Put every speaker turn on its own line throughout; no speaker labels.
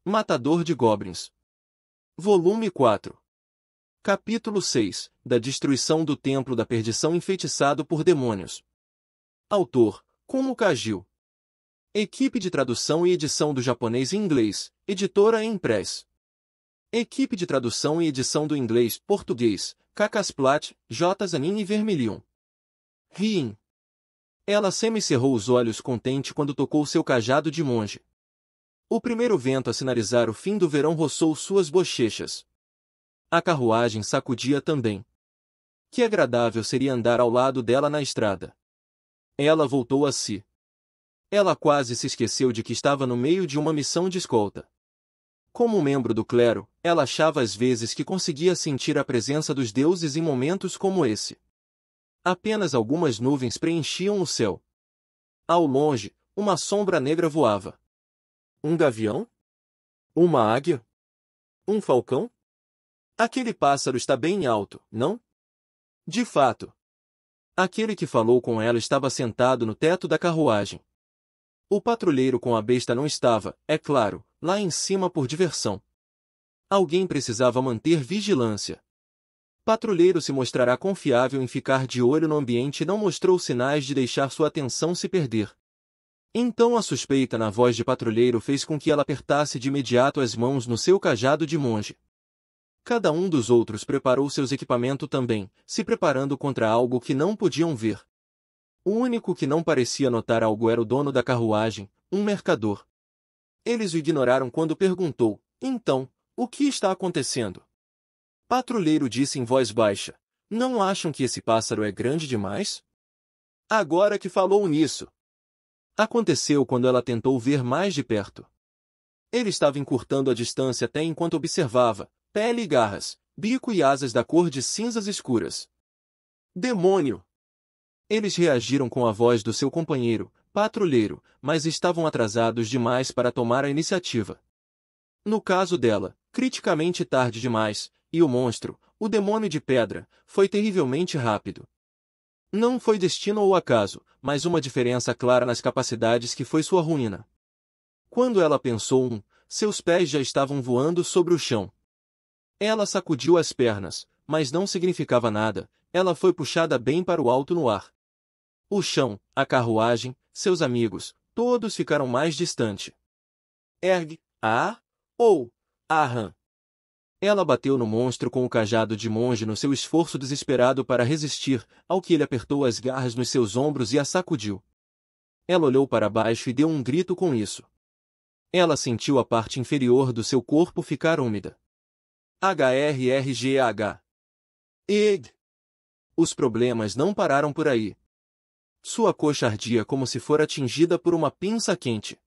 Matador de Goblins. Volume 4. Capítulo 6. Da destruição do Templo da Perdição enfeitiçado por demônios. Autor: Kumo Kagil. Equipe de tradução e edição do japonês e inglês, editora Empress. Equipe de tradução e edição do inglês-português, Cacasplat, J. Zanin e Vermilion. Riem. Ela semicerrou os olhos contente quando tocou seu cajado de monge. O primeiro vento a sinalizar o fim do verão roçou suas bochechas. A carruagem sacudia também. Que agradável seria andar ao lado dela na estrada. Ela voltou a si. Ela quase se esqueceu de que estava no meio de uma missão de escolta. Como membro do clero, ela achava às vezes que conseguia sentir a presença dos deuses em momentos como esse. Apenas algumas nuvens preenchiam o céu. Ao longe, uma sombra negra voava. Um gavião? Uma águia? Um falcão? Aquele pássaro está bem alto, não? De fato. Aquele que falou com ela estava sentado no teto da carruagem. O patrulheiro com a besta não estava, é claro, lá em cima por diversão. Alguém precisava manter vigilância. Patrulheiro se mostrará confiável em ficar de olho no ambiente e não mostrou sinais de deixar sua atenção se perder. Então a suspeita na voz de patrulheiro fez com que ela apertasse de imediato as mãos no seu cajado de monge. Cada um dos outros preparou seus equipamentos também, se preparando contra algo que não podiam ver. O único que não parecia notar algo era o dono da carruagem, um mercador. Eles o ignoraram quando perguntou: então, o que está acontecendo? Patrulheiro disse em voz baixa: não acham que esse pássaro é grande demais? Agora que falou nisso. Aconteceu quando ela tentou ver mais de perto. Ele estava encurtando a distância até enquanto observava, pele e garras, bico e asas da cor de cinzas escuras. Demônio! Eles reagiram com a voz do seu companheiro, patrulheiro, mas estavam atrasados demais para tomar a iniciativa. No caso dela, criticamente tarde demais, e o monstro, o demônio de pedra, foi terrivelmente rápido. Não foi destino ou acaso, mas uma diferença clara nas capacidades que foi sua ruína. Quando ela pensou seus pés já estavam voando sobre o chão. Ela sacudiu as pernas, mas não significava nada, ela foi puxada bem para o alto no ar. O chão, a carruagem, seus amigos, todos ficaram mais distante. Ergue, ou, aham. Ela bateu no monstro com o cajado de monge no seu esforço desesperado para resistir, ao que ele apertou as garras nos seus ombros e a sacudiu. Ela olhou para baixo e deu um grito com isso. Ela sentiu a parte inferior do seu corpo ficar úmida. HRRGH. Eg! Os problemas não pararam por aí. Sua coxa ardia como se fora atingida por uma pinça quente.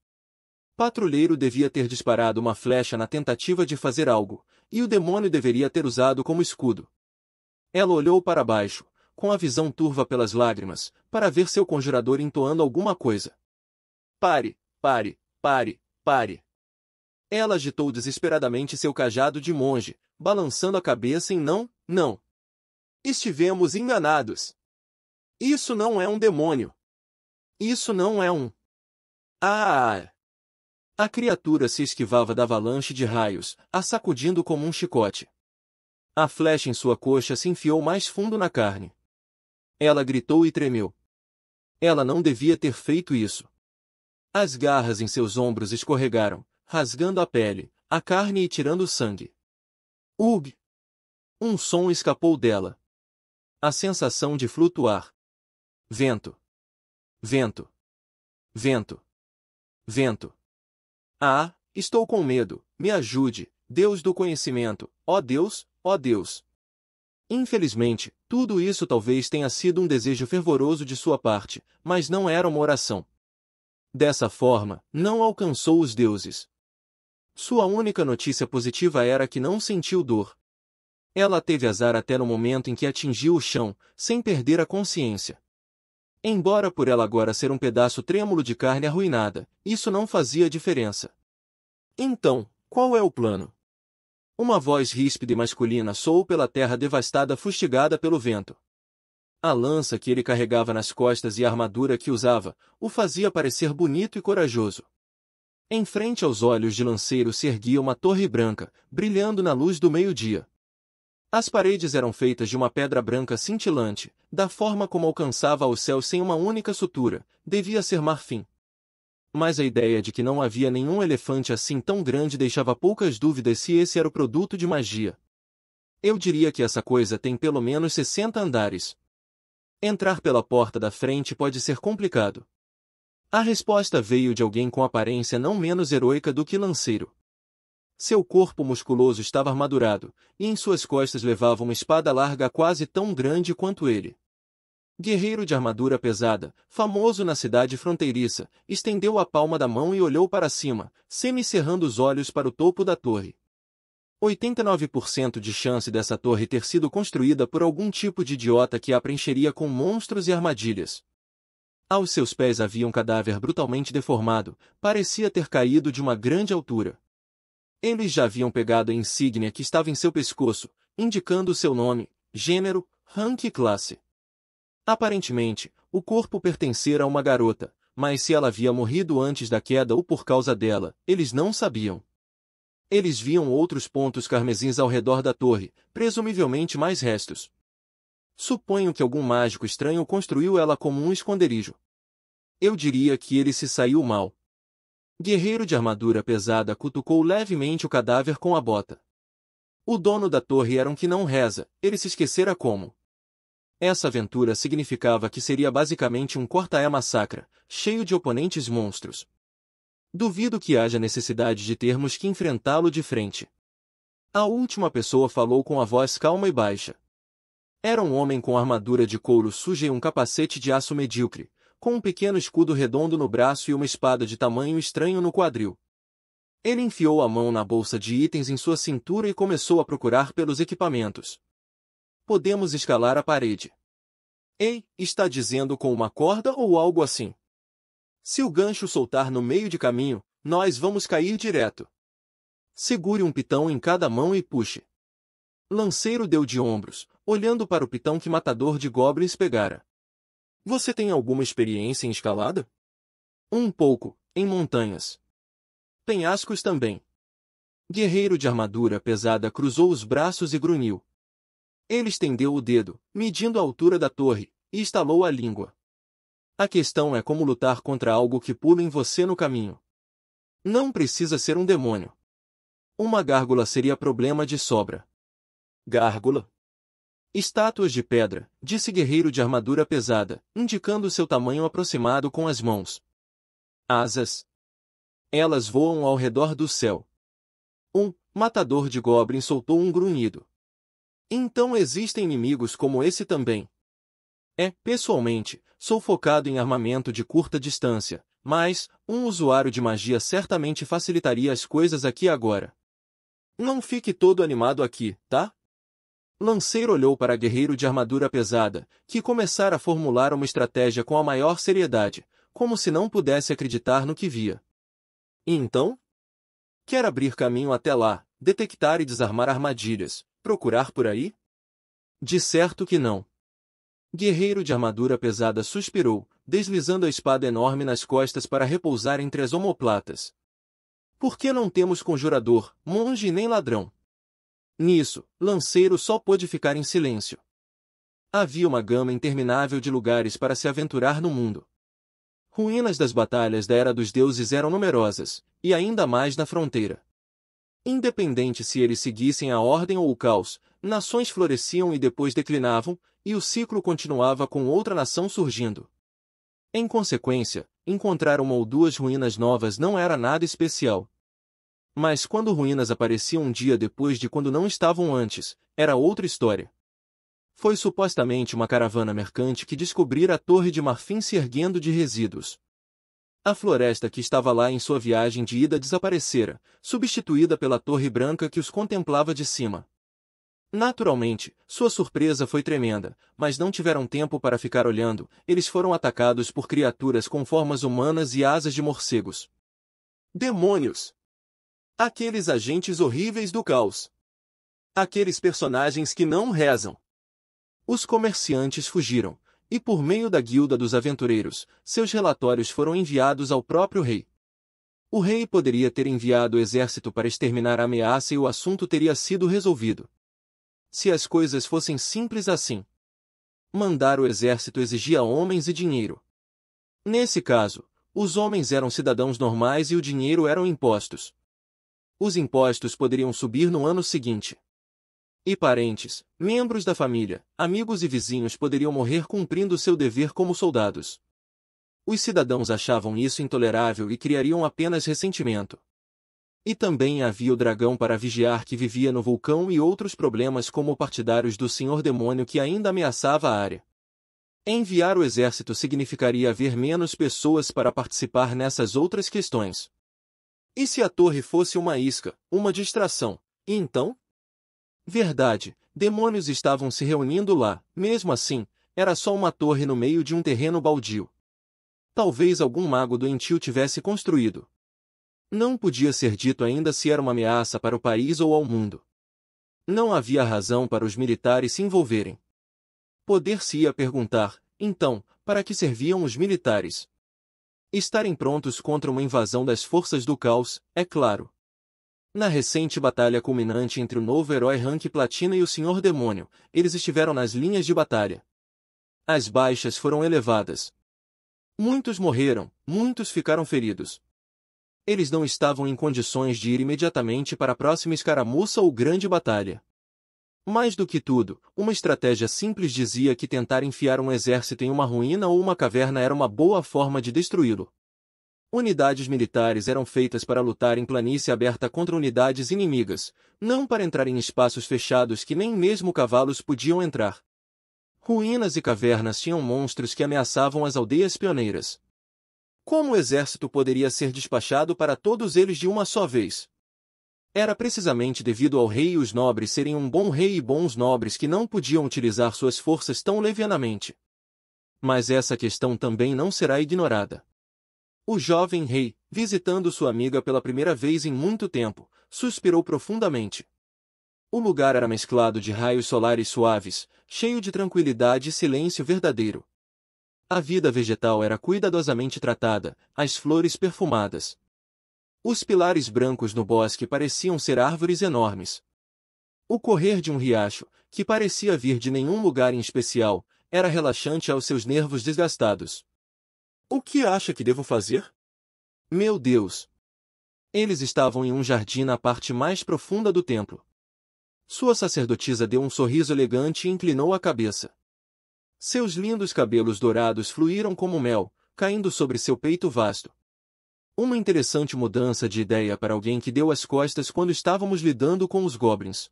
Patrulheiro devia ter disparado uma flecha na tentativa de fazer algo, e o demônio deveria ter usado como escudo. Ela olhou para baixo, com a visão turva pelas lágrimas, para ver seu conjurador entoando alguma coisa. Pare, pare, pare, pare. Ela agitou desesperadamente seu cajado de monge, balançando a cabeça em não. Estivemos enganados. Isso não é um demônio. Isso não é um... A criatura se esquivava da avalanche de raios, a sacudindo como um chicote. A flecha em sua coxa se enfiou mais fundo na carne. Ela gritou e tremeu. Ela não devia ter feito isso. As garras em seus ombros escorregaram, rasgando a pele, a carne e tirando sangue. Ugh! Um som escapou dela. A sensação de flutuar. Vento. Vento. Vento. Vento. Estou com medo, me ajude, Deus do conhecimento, ó Deus, ó Deus. Infelizmente, tudo isso talvez tenha sido um desejo fervoroso de sua parte, mas não era uma oração. Dessa forma, não alcançou os deuses. Sua única notícia positiva era que não sentiu dor. Ela teve azar até no momento em que atingiu o chão, sem perder a consciência. Embora por ela agora ser um pedaço trêmulo de carne arruinada, isso não fazia diferença. Então, qual é o plano? Uma voz ríspida e masculina soou pela terra devastada fustigada pelo vento. A lança que ele carregava nas costas e a armadura que usava, o fazia parecer bonito e corajoso. Em frente aos olhos de Lanceiro se erguia uma torre branca, brilhando na luz do meio-dia. As paredes eram feitas de uma pedra branca cintilante, da forma como alcançava ao céu sem uma única sutura, devia ser marfim. Mas a ideia de que não havia nenhum elefante assim tão grande deixava poucas dúvidas se esse era o produto de magia. Eu diria que essa coisa tem pelo menos 60 andares. Entrar pela porta da frente pode ser complicado. A resposta veio de alguém com aparência não menos heroica do que Lanceiro. Seu corpo musculoso estava armadurado, e em suas costas levava uma espada larga quase tão grande quanto ele. Guerreiro de armadura pesada, famoso na cidade fronteiriça, estendeu a palma da mão e olhou para cima, semicerrando os olhos para o topo da torre. 89% de chance dessa torre ter sido construída por algum tipo de idiota que a preencheria com monstros e armadilhas. Aos seus pés havia um cadáver brutalmente deformado, parecia ter caído de uma grande altura. Eles já haviam pegado a insígnia que estava em seu pescoço, indicando seu nome, gênero, rank e classe. Aparentemente, o corpo pertencera a uma garota, mas se ela havia morrido antes da queda ou por causa dela, eles não sabiam. Eles viam outros pontos carmesins ao redor da torre, presumivelmente mais restos. Suponho que algum mágico estranho construiu ela como um esconderijo. Eu diria que ele se saiu mal. Guerreiro de armadura pesada cutucou levemente o cadáver com a bota. O dono da torre era um que não reza, ele se esquecera como. Essa aventura significava que seria basicamente um corta-é-massacra, cheio de oponentes monstros. Duvido que haja necessidade de termos que enfrentá-lo de frente. A última pessoa falou com a voz calma e baixa. Era um homem com armadura de couro suja e um capacete de aço medíocre, com um pequeno escudo redondo no braço e uma espada de tamanho estranho no quadril. Ele enfiou a mão na bolsa de itens em sua cintura e começou a procurar pelos equipamentos. Podemos escalar a parede. Ei, está dizendo com uma corda ou algo assim? Se o gancho soltar no meio de caminho, nós vamos cair direto. Segure um pitão em cada mão e puxe. Lanceiro deu de ombros, olhando para o pitão que Matador de Goblins pegara. Você tem alguma experiência em escalada? Um pouco, em montanhas. Penhascos também. Guerreiro de armadura pesada cruzou os braços e grunhiu. Ele estendeu o dedo, medindo a altura da torre, e estalou a língua. A questão é como lutar contra algo que pula em você no caminho. Não precisa ser um demônio. Uma gárgula seria problema de sobra. Gárgula? Estátuas de pedra, disse guerreiro de armadura pesada, indicando seu tamanho aproximado com as mãos. Asas. Elas voam ao redor do céu. Matador de goblins soltou um grunhido. Então existem inimigos como esse também. Pessoalmente, sou focado em armamento de curta distância, mas um usuário de magia certamente facilitaria as coisas aqui agora. Não fique todo animado aqui, tá? Lanceiro olhou para guerreiro de armadura pesada, que começara a formular uma estratégia com a maior seriedade, como se não pudesse acreditar no que via. E então? Quer abrir caminho até lá, detectar e desarmar armadilhas, procurar por aí? De certo que não. Guerreiro de armadura pesada suspirou, deslizando a espada enorme nas costas para repousar entre as omoplatas. Por que não temos conjurador, monge nem ladrão? Nisso, Lanceiro só pôde ficar em silêncio. Havia uma gama interminável de lugares para se aventurar no mundo. Ruínas das batalhas da Era dos Deuses eram numerosas, e ainda mais na fronteira. Independente se eles seguissem a ordem ou o caos, nações floresciam e depois declinavam, e o ciclo continuava com outra nação surgindo. Em consequência, encontrar uma ou duas ruínas novas não era nada especial. Mas quando ruínas apareciam um dia depois de quando não estavam antes, era outra história. Foi supostamente uma caravana mercante que descobrira a Torre de Marfim se erguendo de resíduos. A floresta que estava lá em sua viagem de ida desaparecera, substituída pela Torre Branca que os contemplava de cima. Naturalmente, sua surpresa foi tremenda, mas não tiveram tempo para ficar olhando, eles foram atacados por criaturas com formas humanas e asas de morcegos. Demônios! Aqueles agentes horríveis do caos. Aqueles personagens que não rezam. Os comerciantes fugiram, e por meio da guilda dos aventureiros, seus relatórios foram enviados ao próprio rei. O rei poderia ter enviado o exército para exterminar a ameaça e o assunto teria sido resolvido. Se as coisas fossem simples assim. Mandar o exército exigia homens e dinheiro. Nesse caso, os homens eram cidadãos normais e o dinheiro eram impostos. Os impostos poderiam subir no ano seguinte. E parentes, membros da família, amigos e vizinhos poderiam morrer cumprindo seu dever como soldados. Os cidadãos achavam isso intolerável e criariam apenas ressentimento. E também havia o dragão para vigiar que vivia no vulcão e outros problemas como partidários do Senhor Demônio que ainda ameaçava a área. Enviar o exército significaria haver menos pessoas para participar nessas outras questões. E se a torre fosse uma isca, uma distração, e então? Verdade, demônios estavam se reunindo lá, mesmo assim, era só uma torre no meio de um terreno baldio. Talvez algum mago doentio tivesse construído. Não podia ser dito ainda se era uma ameaça para o país ou ao mundo. Não havia razão para os militares se envolverem. Poder-se-ia perguntar, então, para que serviam os militares? Estarem prontos contra uma invasão das forças do caos, é claro. Na recente batalha culminante entre o novo herói Rank Platina e o Senhor Demônio, eles estiveram nas linhas de batalha. As baixas foram elevadas. Muitos morreram, muitos ficaram feridos. Eles não estavam em condições de ir imediatamente para a próxima escaramuça ou grande batalha. Mais do que tudo, uma estratégia simples dizia que tentar enfiar um exército em uma ruína ou uma caverna era uma boa forma de destruí-lo. Unidades militares eram feitas para lutar em planície aberta contra unidades inimigas, não para entrar em espaços fechados que nem mesmo cavalos podiam entrar. Ruínas e cavernas tinham monstros que ameaçavam as aldeias pioneiras. Como o exército poderia ser despachado para todos eles de uma só vez? Era precisamente devido ao rei e os nobres serem um bom rei e bons nobres que não podiam utilizar suas forças tão levianamente. Mas essa questão também não será ignorada. O jovem rei, visitando sua amiga pela primeira vez em muito tempo, suspirou profundamente. O lugar era mesclado de raios solares suaves, cheio de tranquilidade e silêncio verdadeiro. A vida vegetal era cuidadosamente tratada, as flores perfumadas. Os pilares brancos no bosque pareciam ser árvores enormes. O correr de um riacho, que parecia vir de nenhum lugar em especial, era relaxante aos seus nervos desgastados. O que acha que devo fazer? Meu Deus! Eles estavam em um jardim na parte mais profunda do templo. Sua sacerdotisa deu um sorriso elegante e inclinou a cabeça. Seus lindos cabelos dourados fluíram como mel, caindo sobre seu peito vasto. Uma interessante mudança de ideia para alguém que deu as costas quando estávamos lidando com os goblins.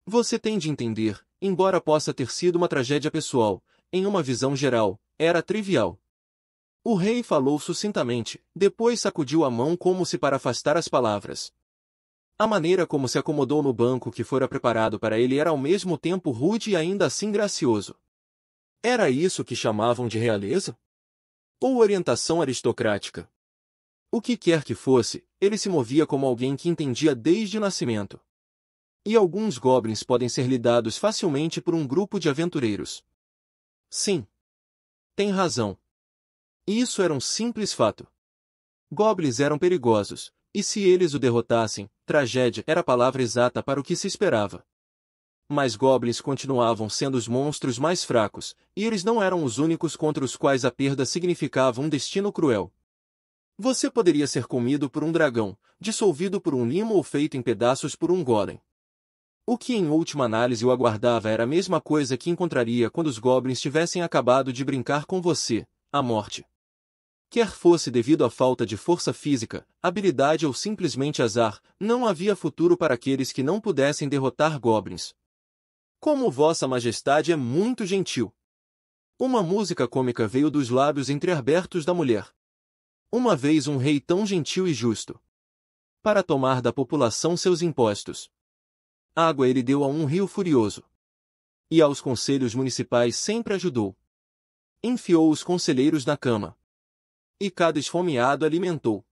Você tem de entender, embora possa ter sido uma tragédia pessoal, em uma visão geral, era trivial. O rei falou sucintamente, depois sacudiu a mão como se para afastar as palavras. A maneira como se acomodou no banco que fora preparado para ele era ao mesmo tempo rude e ainda assim gracioso. Era isso que chamavam de realeza? Ou orientação aristocrática? O que quer que fosse, ele se movia como alguém que entendia desde o nascimento. E alguns goblins podem ser lidados facilmente por um grupo de aventureiros. Sim. Tem razão. Isso era um simples fato. Goblins eram perigosos, e se eles o derrotassem, tragédia era a palavra exata para o que se esperava. Mas goblins continuavam sendo os monstros mais fracos, e eles não eram os únicos contra os quais a perda significava um destino cruel. Você poderia ser comido por um dragão, dissolvido por um limo ou feito em pedaços por um golem. O que em última análise o aguardava era a mesma coisa que encontraria quando os goblins tivessem acabado de brincar com você, a morte. Quer fosse devido à falta de força física, habilidade ou simplesmente azar, não havia futuro para aqueles que não pudessem derrotar goblins. Como Vossa Majestade é muito gentil! Uma música cômica veio dos lábios entreabertos da mulher. Uma vez um rei tão gentil e justo. Para tomar da população seus impostos. Água ele deu a um rio furioso. E aos conselhos municipais sempre ajudou. Enfiou os conselheiros na cama. E cada esfomeado alimentou.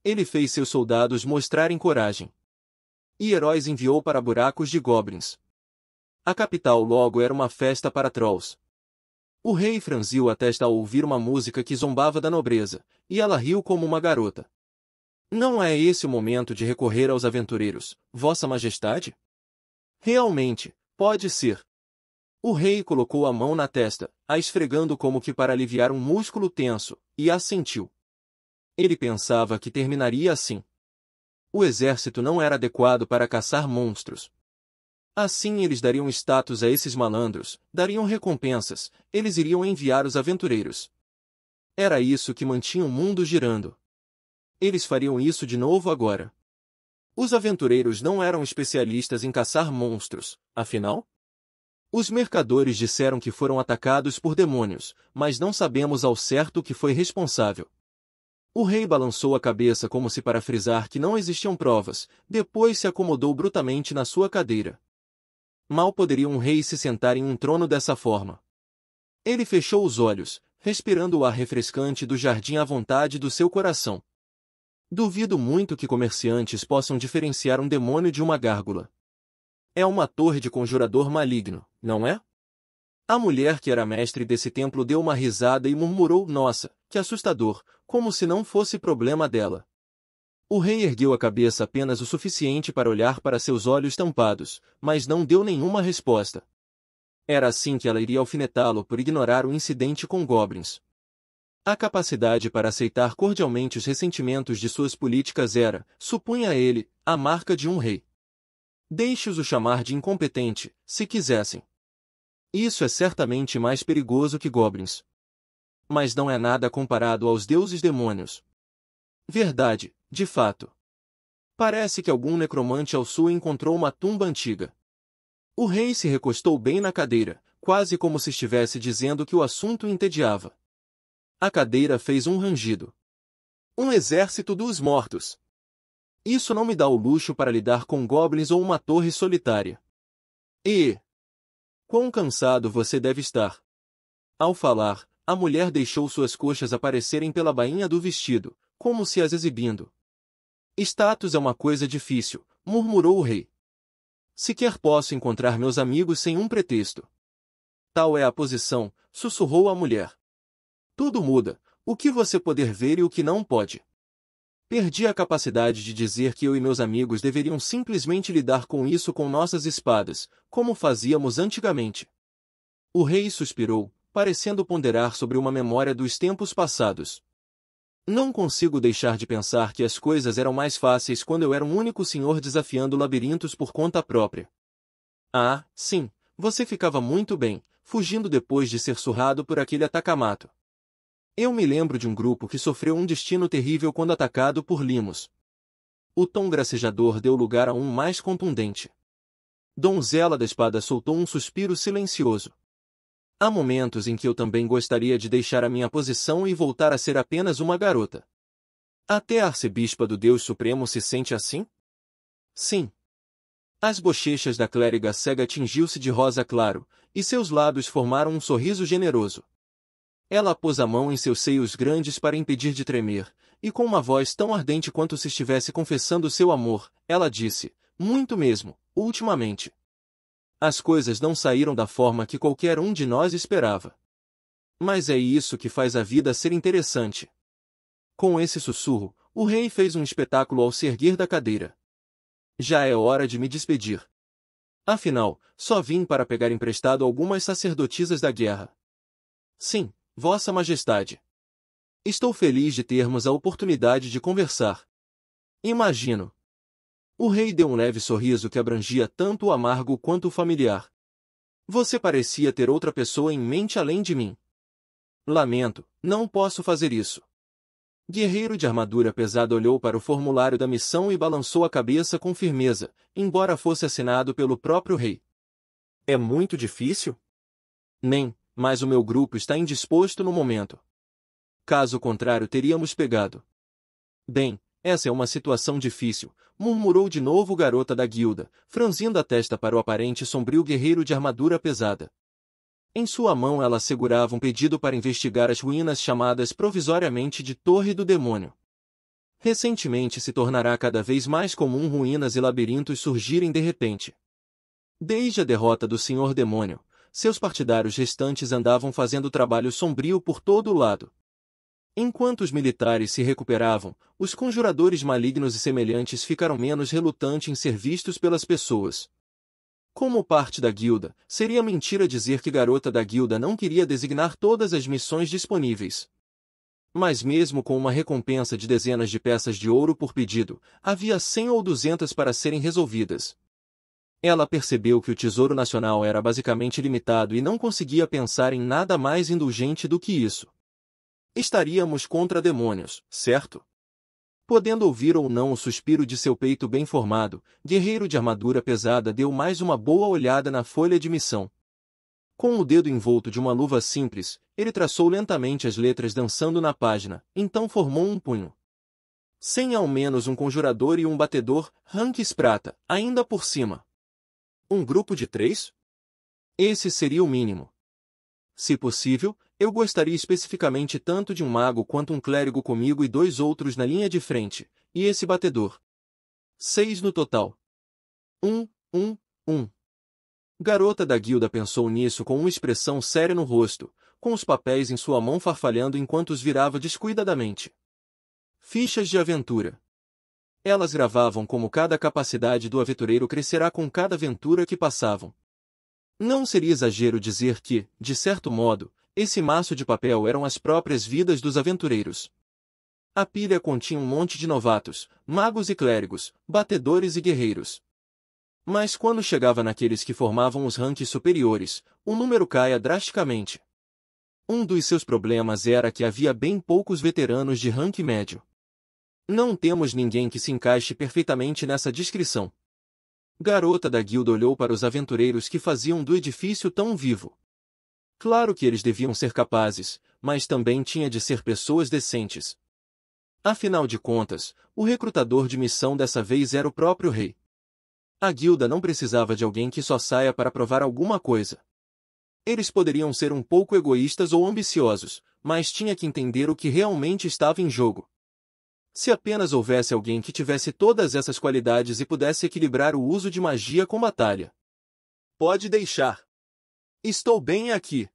Ele fez seus soldados mostrarem coragem. E heróis enviou para buracos de goblins. A capital logo era uma festa para trolls. O rei franziu a testa ao ouvir uma música que zombava da nobreza, e ela riu como uma garota. Não é esse o momento de recorrer aos aventureiros, Vossa Majestade? Realmente, pode ser. O rei colocou a mão na testa, a esfregando como que para aliviar um músculo tenso, e assentiu. Ele pensava que terminaria assim. O exército não era adequado para caçar monstros. Assim eles dariam status a esses malandros, dariam recompensas, eles iriam enviar os aventureiros. Era isso que mantinha o mundo girando. Eles fariam isso de novo agora. Os aventureiros não eram especialistas em caçar monstros, afinal? Os mercadores disseram que foram atacados por demônios, mas não sabemos ao certo o que foi responsável. O rei balançou a cabeça como se para frisar que não existiam provas, depois se acomodou brutamente na sua cadeira. Mal poderia um rei se sentar em um trono dessa forma. Ele fechou os olhos, respirando o ar refrescante do jardim à vontade do seu coração. Duvido muito que comerciantes possam diferenciar um demônio de uma gárgula. É uma torre de conjurador maligno, não é? A mulher que era mestre desse templo deu uma risada e murmurou: "Nossa, que assustador", como se não fosse problema dela. O rei ergueu a cabeça apenas o suficiente para olhar para seus olhos tampados, mas não deu nenhuma resposta. Era assim que ela iria alfinetá-lo por ignorar o incidente com goblins. A capacidade para aceitar cordialmente os ressentimentos de suas políticas era, supunha ele, a marca de um rei. Deixe-os o chamar de incompetente, se quisessem. Isso é certamente mais perigoso que goblins. Mas não é nada comparado aos deuses demônios. Verdade, de fato. Parece que algum necromante ao sul encontrou uma tumba antiga. O rei se recostou bem na cadeira, quase como se estivesse dizendo que o assunto o entediava. A cadeira fez um rangido. Um exército dos mortos. Isso não me dá o luxo para lidar com goblins ou uma torre solitária. E... quão cansado você deve estar. Ao falar, a mulher deixou suas coxas aparecerem pela bainha do vestido, como se as exibindo. Status é uma coisa difícil, murmurou o rei. Sequer posso encontrar meus amigos sem um pretexto. Tal é a posição, sussurrou a mulher. Tudo muda, o que você poder ver e o que não pode. Perdi a capacidade de dizer que eu e meus amigos deveriam simplesmente lidar com isso com nossas espadas, como fazíamos antigamente. O rei suspirou, parecendo ponderar sobre uma memória dos tempos passados. Não consigo deixar de pensar que as coisas eram mais fáceis quando eu era um único senhor desafiando labirintos por conta própria. Ah, sim, você ficava muito bem, fugindo depois de ser surrado por aquele atacamato. Eu me lembro de um grupo que sofreu um destino terrível quando atacado por limos. O tom gracejador deu lugar a um mais contundente. Donzela da Espada soltou um suspiro silencioso. Há momentos em que eu também gostaria de deixar a minha posição e voltar a ser apenas uma garota. Até a arcebispa do Deus Supremo se sente assim? Sim. As bochechas da clériga cega tingiu-se de rosa claro, e seus lábios formaram um sorriso generoso. Ela pôs a mão em seus seios grandes para impedir de tremer, e com uma voz tão ardente quanto se estivesse confessando seu amor, ela disse, muito mesmo, ultimamente. As coisas não saíram da forma que qualquer um de nós esperava. Mas é isso que faz a vida ser interessante. Com esse sussurro, o rei fez um espetáculo ao se erguer da cadeira. Já é hora de me despedir. Afinal, só vim para pegar emprestado algumas sacerdotisas da guerra. Sim, Vossa Majestade. Estou feliz de termos a oportunidade de conversar. Imagino. O rei deu um leve sorriso que abrangia tanto o amargo quanto o familiar. Você parecia ter outra pessoa em mente além de mim. Lamento, não posso fazer isso. Guerreiro de armadura pesada olhou para o formulário da missão e balançou a cabeça com firmeza, embora fosse assinado pelo próprio rei. É muito difícil? Nem, mas o meu grupo está indisposto no momento. Caso contrário teríamos pegado. Bem, essa é uma situação difícil, murmurou de novo garota da guilda, franzindo a testa para o aparente sombrio guerreiro de armadura pesada. Em sua mão ela segurava um pedido para investigar as ruínas chamadas provisoriamente de Torre do Demônio. Recentemente se tornará cada vez mais comum ruínas e labirintos surgirem de repente. Desde a derrota do Senhor Demônio, seus partidários restantes andavam fazendo trabalho sombrio por todo o lado. Enquanto os militares se recuperavam, os conjuradores malignos e semelhantes ficaram menos relutantes em ser vistos pelas pessoas. Como parte da guilda, seria mentira dizer que Garota da Guilda não queria designar todas as missões disponíveis. Mas mesmo com uma recompensa de dezenas de peças de ouro por pedido, havia 100 ou 200 para serem resolvidas. Ela percebeu que o Tesouro Nacional era basicamente limitado e não conseguia pensar em nada mais indulgente do que isso. Estaríamos contra demônios, certo? Podendo ouvir ou não o suspiro de seu peito bem formado, guerreiro de armadura pesada deu mais uma boa olhada na folha de missão. Com o dedo envolto de uma luva simples, ele traçou lentamente as letras dançando na página, então formou um punho. Sem ao menos um conjurador e um batedor, ranks prata, ainda por cima. Um grupo de 3? Esse seria o mínimo. Se possível, eu gostaria especificamente tanto de um mago quanto um clérigo comigo e 2 outros na linha de frente, e esse batedor. 6 no total. 1. Garota da Guilda pensou nisso com uma expressão séria no rosto, com os papéis em sua mão farfalhando enquanto os virava descuidadamente. Fichas de aventura. Elas gravavam como cada capacidade do aventureiro crescerá com cada aventura que passavam. Não seria exagero dizer que, de certo modo, esse maço de papel eram as próprias vidas dos aventureiros. A pilha continha um monte de novatos, magos e clérigos, batedores e guerreiros. Mas quando chegava naqueles que formavam os ranks superiores, o número caía drasticamente. Um dos seus problemas era que havia bem poucos veteranos de rank médio. Não temos ninguém que se encaixe perfeitamente nessa descrição. Garota da Guilda olhou para os aventureiros que faziam do edifício tão vivo. Claro que eles deviam ser capazes, mas também tinha de ser pessoas decentes. Afinal de contas, o recrutador de missão dessa vez era o próprio rei. A guilda não precisava de alguém que só saia para provar alguma coisa. Eles poderiam ser um pouco egoístas ou ambiciosos, mas tinha que entender o que realmente estava em jogo. Se apenas houvesse alguém que tivesse todas essas qualidades e pudesse equilibrar o uso de magia com batalha. Pode deixar. Estou bem aqui.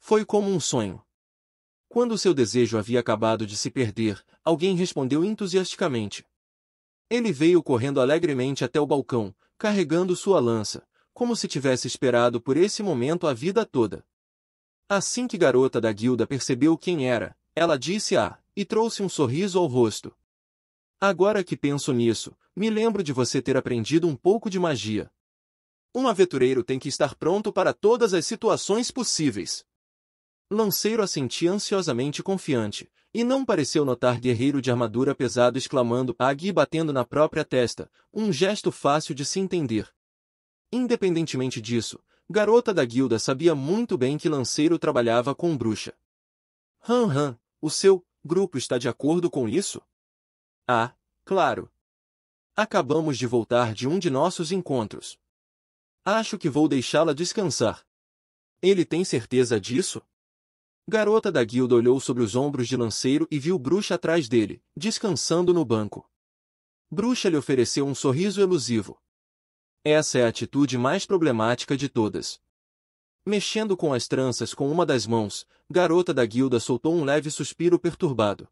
Foi como um sonho. Quando seu desejo havia acabado de se perder, alguém respondeu entusiasticamente. Ele veio correndo alegremente até o balcão, carregando sua lança, como se tivesse esperado por esse momento a vida toda. Assim que Garota da Guilda percebeu quem era, ela disse e trouxe um sorriso ao rosto. Agora que penso nisso, me lembro de você ter aprendido um pouco de magia. Um aventureiro tem que estar pronto para todas as situações possíveis. Lanceiro assentia ansiosamente confiante, e não pareceu notar guerreiro de armadura pesado exclamando "Ag" e batendo na própria testa, um gesto fácil de se entender. Independentemente disso, Garota da Guilda sabia muito bem que Lanceiro trabalhava com bruxa. O seu grupo está de acordo com isso? Ah, claro. Acabamos de voltar de um de nossos encontros. Acho que vou deixá-la descansar. Ele tem certeza disso? Garota da Guilda olhou sobre os ombros de Lanceiro e viu Bruxa atrás dele, descansando no banco. Bruxa lhe ofereceu um sorriso elusivo. Essa é a atitude mais problemática de todas. Mexendo com as tranças com uma das mãos, Garota da Guilda soltou um leve suspiro perturbado.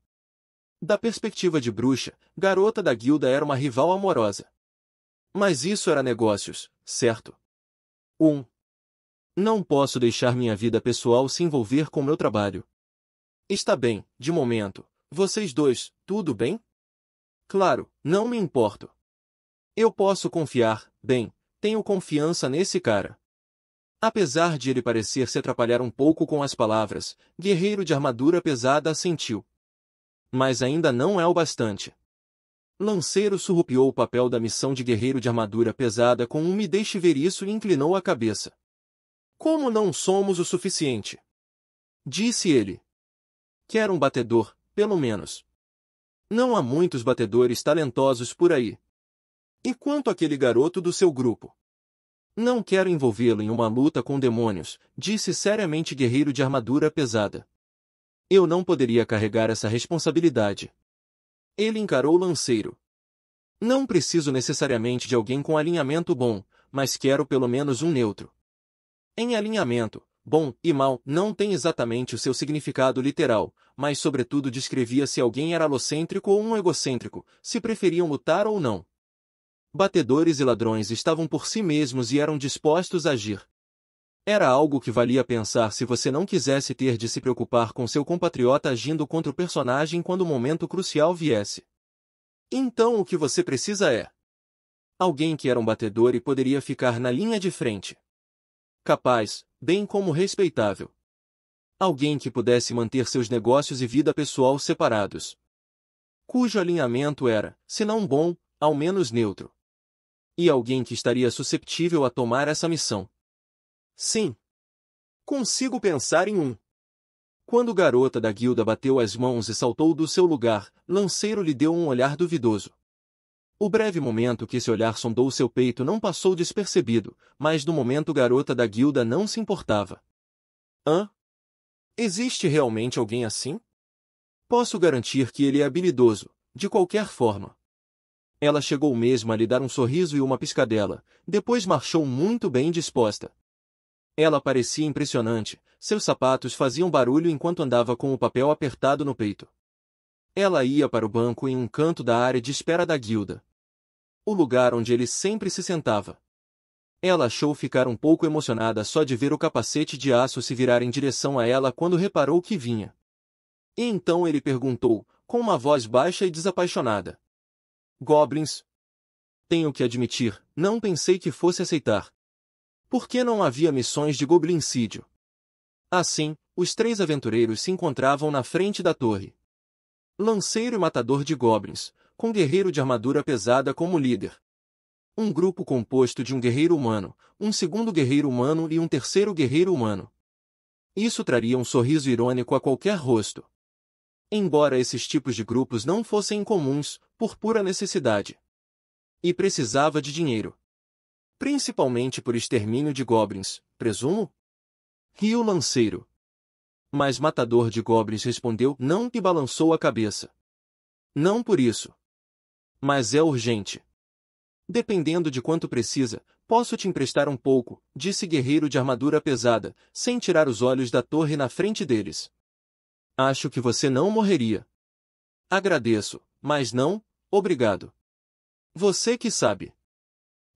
Da perspectiva de Bruxa, Garota da Guilda era uma rival amorosa. Mas isso era negócios, certo? Não posso deixar minha vida pessoal se envolver com meu trabalho. Está bem, de momento. Vocês dois, tudo bem? Claro, não me importo. Eu posso confiar, tenho confiança nesse cara. Apesar de ele parecer se atrapalhar um pouco com as palavras, guerreiro de armadura pesada assentiu. Mas ainda não é o bastante. Lanceiro surrupiou o papel da missão de guerreiro de armadura pesada com um "me deixe ver isso" e inclinou a cabeça. Como não somos o suficiente? Disse ele. Quero um batedor, pelo menos. Não há muitos batedores talentosos por aí. E quanto àquele garoto do seu grupo? Não quero envolvê-lo em uma luta com demônios, disse seriamente guerreiro de armadura pesada. Eu não poderia carregar essa responsabilidade. Ele encarou Lanceiro. Não preciso necessariamente de alguém com alinhamento bom, mas quero pelo menos um neutro. Em alinhamento, bom e mal não tem exatamente o seu significado literal, mas sobretudo descrevia se alguém era alocêntrico ou um egocêntrico, se preferiam lutar ou não. Batedores e ladrões estavam por si mesmos e eram dispostos a agir. Era algo que valia pensar se você não quisesse ter de se preocupar com seu compatriota agindo contra o personagem quando o momento crucial viesse. Então o que você precisa é alguém que era um batedor e poderia ficar na linha de frente. Capaz, bem como respeitável. Alguém que pudesse manter seus negócios e vida pessoal separados. Cujo alinhamento era, se não bom, ao menos neutro. E alguém que estaria susceptível a tomar essa missão. Sim. Consigo pensar em um. Quando garota da guilda bateu as mãos e saltou do seu lugar, Lanceiro lhe deu um olhar duvidoso. O breve momento que esse olhar sondou seu peito não passou despercebido, mas no momento garota da guilda não se importava. Hã? Existe realmente alguém assim? Posso garantir que ele é habilidoso, de qualquer forma. Ela chegou mesmo a lhe dar um sorriso e uma piscadela, depois marchou muito bem disposta. Ela parecia impressionante, seus sapatos faziam barulho enquanto andava com o papel apertado no peito. Ela ia para o banco em um canto da área de espera da guilda. O lugar onde ele sempre se sentava. Ela achou ficar um pouco emocionada só de ver o capacete de aço se virar em direção a ela quando reparou que vinha. E então ele perguntou, com uma voz baixa e desapaixonada. Goblins? Tenho que admitir, não pensei que fosse aceitar. Por que não havia missões de goblincídio? Assim, os três aventureiros se encontravam na frente da torre. Lanceiro e matador de goblins, com guerreiro de armadura pesada como líder. Um grupo composto de um guerreiro humano, um segundo guerreiro humano e um terceiro guerreiro humano. Isso traria um sorriso irônico a qualquer rosto. Embora esses tipos de grupos não fossem incomuns, por pura necessidade. E precisava de dinheiro. Principalmente por extermínio de goblins, presumo? Riu Lanceiro. Mas Matador de Goblins respondeu não e balançou a cabeça. Não por isso. Mas é urgente. Dependendo de quanto precisa, posso te emprestar um pouco, disse guerreiro de armadura pesada, sem tirar os olhos da torre na frente deles. Acho que você não morreria. Agradeço, mas não, obrigado. Você que sabe.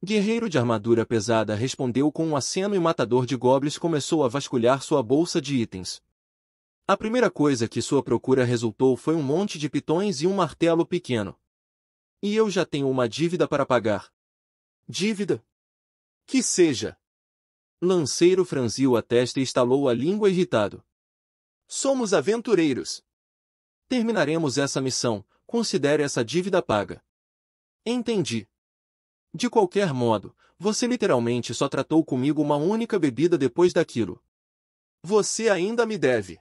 Guerreiro de armadura pesada respondeu com um aceno e Matador de Goblins começou a vasculhar sua bolsa de itens. A primeira coisa que sua procura resultou foi um monte de pitões e um martelo pequeno. E eu já tenho uma dívida para pagar. Dívida? Que seja. Lanceiro franziu a testa e estalou a língua irritado. Somos aventureiros. Terminaremos essa missão, considere essa dívida paga. Entendi. De qualquer modo, você literalmente só tratou comigo uma única bebida depois daquilo. Você ainda me deve.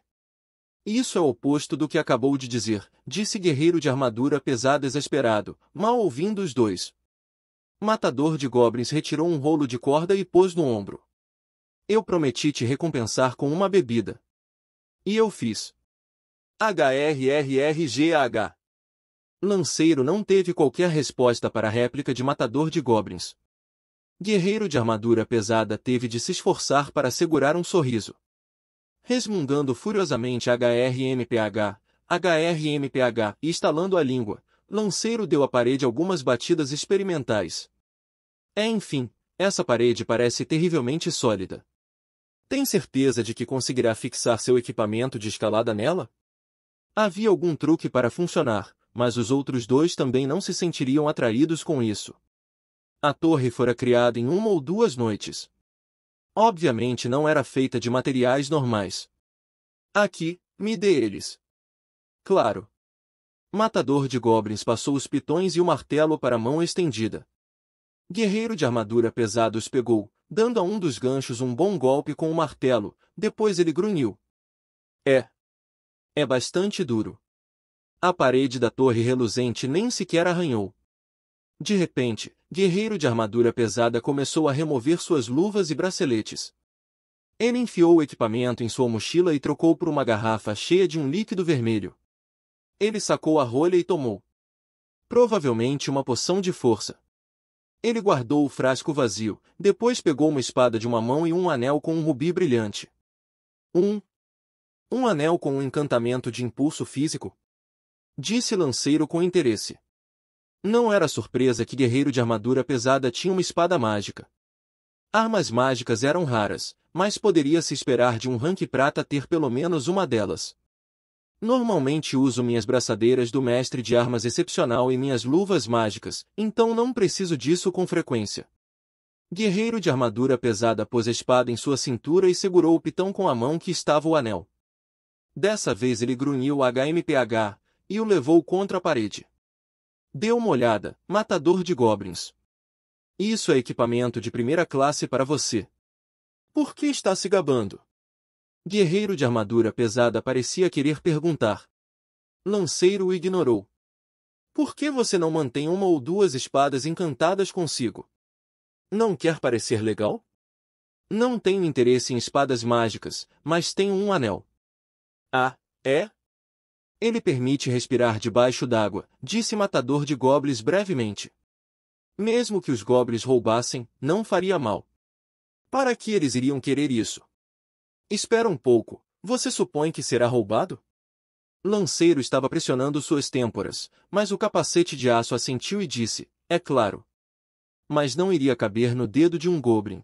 Isso é o oposto do que acabou de dizer, disse guerreiro de armadura pesada exasperado, mal ouvindo os dois. Matador de Goblins retirou um rolo de corda e pôs no ombro. Eu prometi te recompensar com uma bebida. E eu fiz. HRRRGH. Lanceiro não teve qualquer resposta para a réplica de Matador de Goblins. Guerreiro de armadura pesada teve de se esforçar para segurar um sorriso. Resmungando furiosamente HRMPH, HRMPH e estalando a língua, Lanceiro deu à parede algumas batidas experimentais. Enfim, essa parede parece terrivelmente sólida. Tem certeza de que conseguirá fixar seu equipamento de escalada nela? Havia algum truque para funcionar, mas os outros dois também não se sentiriam atraídos com isso. A torre fora criada em 1 ou 2 noites. Obviamente não era feita de materiais normais. Aqui, me dê eles. Claro. Matador de Goblins passou os pitões e o martelo para a mão estendida. Guerreiro de armadura pesada os pegou, dando a um dos ganchos um bom golpe com o martelo, depois ele grunhiu. É bastante duro. A parede da torre reluzente nem sequer arranhou. De repente, guerreiro de armadura pesada começou a remover suas luvas e braceletes. Ele enfiou o equipamento em sua mochila e trocou por uma garrafa cheia de um líquido vermelho. Ele sacou a rolha e tomou. Provavelmente uma poção de força. Ele guardou o frasco vazio, depois pegou uma espada de uma mão e um anel com um rubi brilhante. Um. Um anel com um encantamento de impulso físico? Disse Lanceiro com interesse. Não era surpresa que guerreiro de armadura pesada tinha uma espada mágica. Armas mágicas eram raras, mas poderia-se esperar de um rank prata ter pelo menos uma delas. Normalmente uso minhas braçadeiras do mestre de armas excepcional e minhas luvas mágicas, então não preciso disso com frequência. Guerreiro de armadura pesada pôs a espada em sua cintura e segurou o pitão com a mão que estava o anel. Dessa vez ele grunhiu HMPH e o levou contra a parede. Dê uma olhada, matador de goblins. Isso é equipamento de primeira classe para você. Por que está se gabando? Guerreiro de armadura pesada parecia querer perguntar. Lanceiro o ignorou. Por que você não mantém uma ou duas espadas encantadas consigo? Não quer parecer legal? Não tenho interesse em espadas mágicas, mas tenho um anel. Ah, é? Ele permite respirar debaixo d'água, disse Matador de Goblins brevemente. Mesmo que os goblins roubassem, não faria mal. Para que eles iriam querer isso? Espera um pouco, você supõe que será roubado? Lanceiro estava pressionando suas têmporas, mas o capacete de aço assentiu e disse, é claro. Mas não iria caber no dedo de um goblin.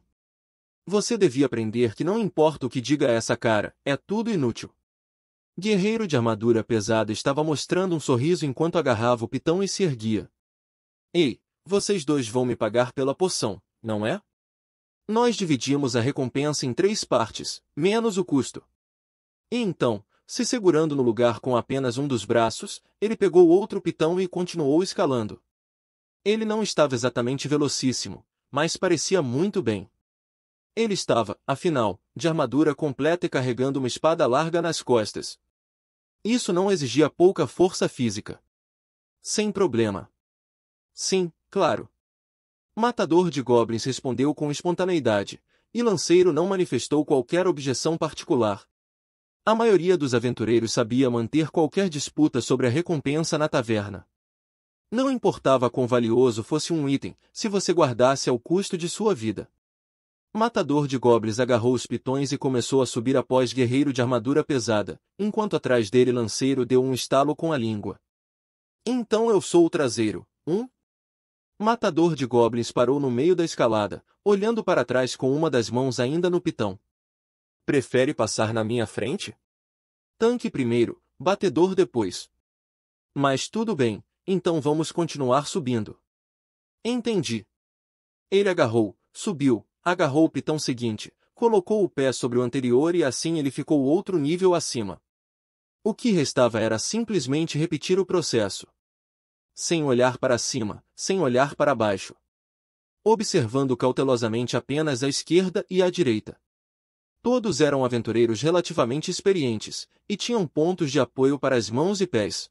Você devia aprender que não importa o que diga essa cara, é tudo inútil. Guerreiro de armadura pesada estava mostrando um sorriso enquanto agarrava o pitão e se erguia. Ei, vocês dois vão me pagar pela poção, não é? Nós dividimos a recompensa em 3 partes, menos o custo. E então, se segurando no lugar com apenas um dos braços, ele pegou outro pitão e continuou escalando. Ele não estava exatamente velocíssimo, mas parecia muito bem. Ele estava, afinal, de armadura completa e carregando uma espada larga nas costas. Isso não exigia pouca força física. Sem problema. Sim, claro. Matador de Goblins respondeu com espontaneidade, e Lanceiro não manifestou qualquer objeção particular. A maioria dos aventureiros sabia manter qualquer disputa sobre a recompensa na taverna. Não importava quão valioso fosse um item, se você guardasse ao custo de sua vida. Matador de Goblins agarrou os pitões e começou a subir após guerreiro de armadura pesada, enquanto atrás dele Lanceiro deu um estalo com a língua. Então eu sou o traseiro, Matador de Goblins parou no meio da escalada, olhando para trás com uma das mãos ainda no pitão. Prefere passar na minha frente? Tanque primeiro, batedor depois. Mas tudo bem, então vamos continuar subindo. Entendi. Ele subiu, agarrou o pitão seguinte, colocou o pé sobre o anterior e assim ele ficou outro nível acima. O que restava era simplesmente repetir o processo. Sem olhar para cima, sem olhar para baixo. Observando cautelosamente apenas a esquerda e a direita. Todos eram aventureiros relativamente experientes, e tinham pontos de apoio para as mãos e pés.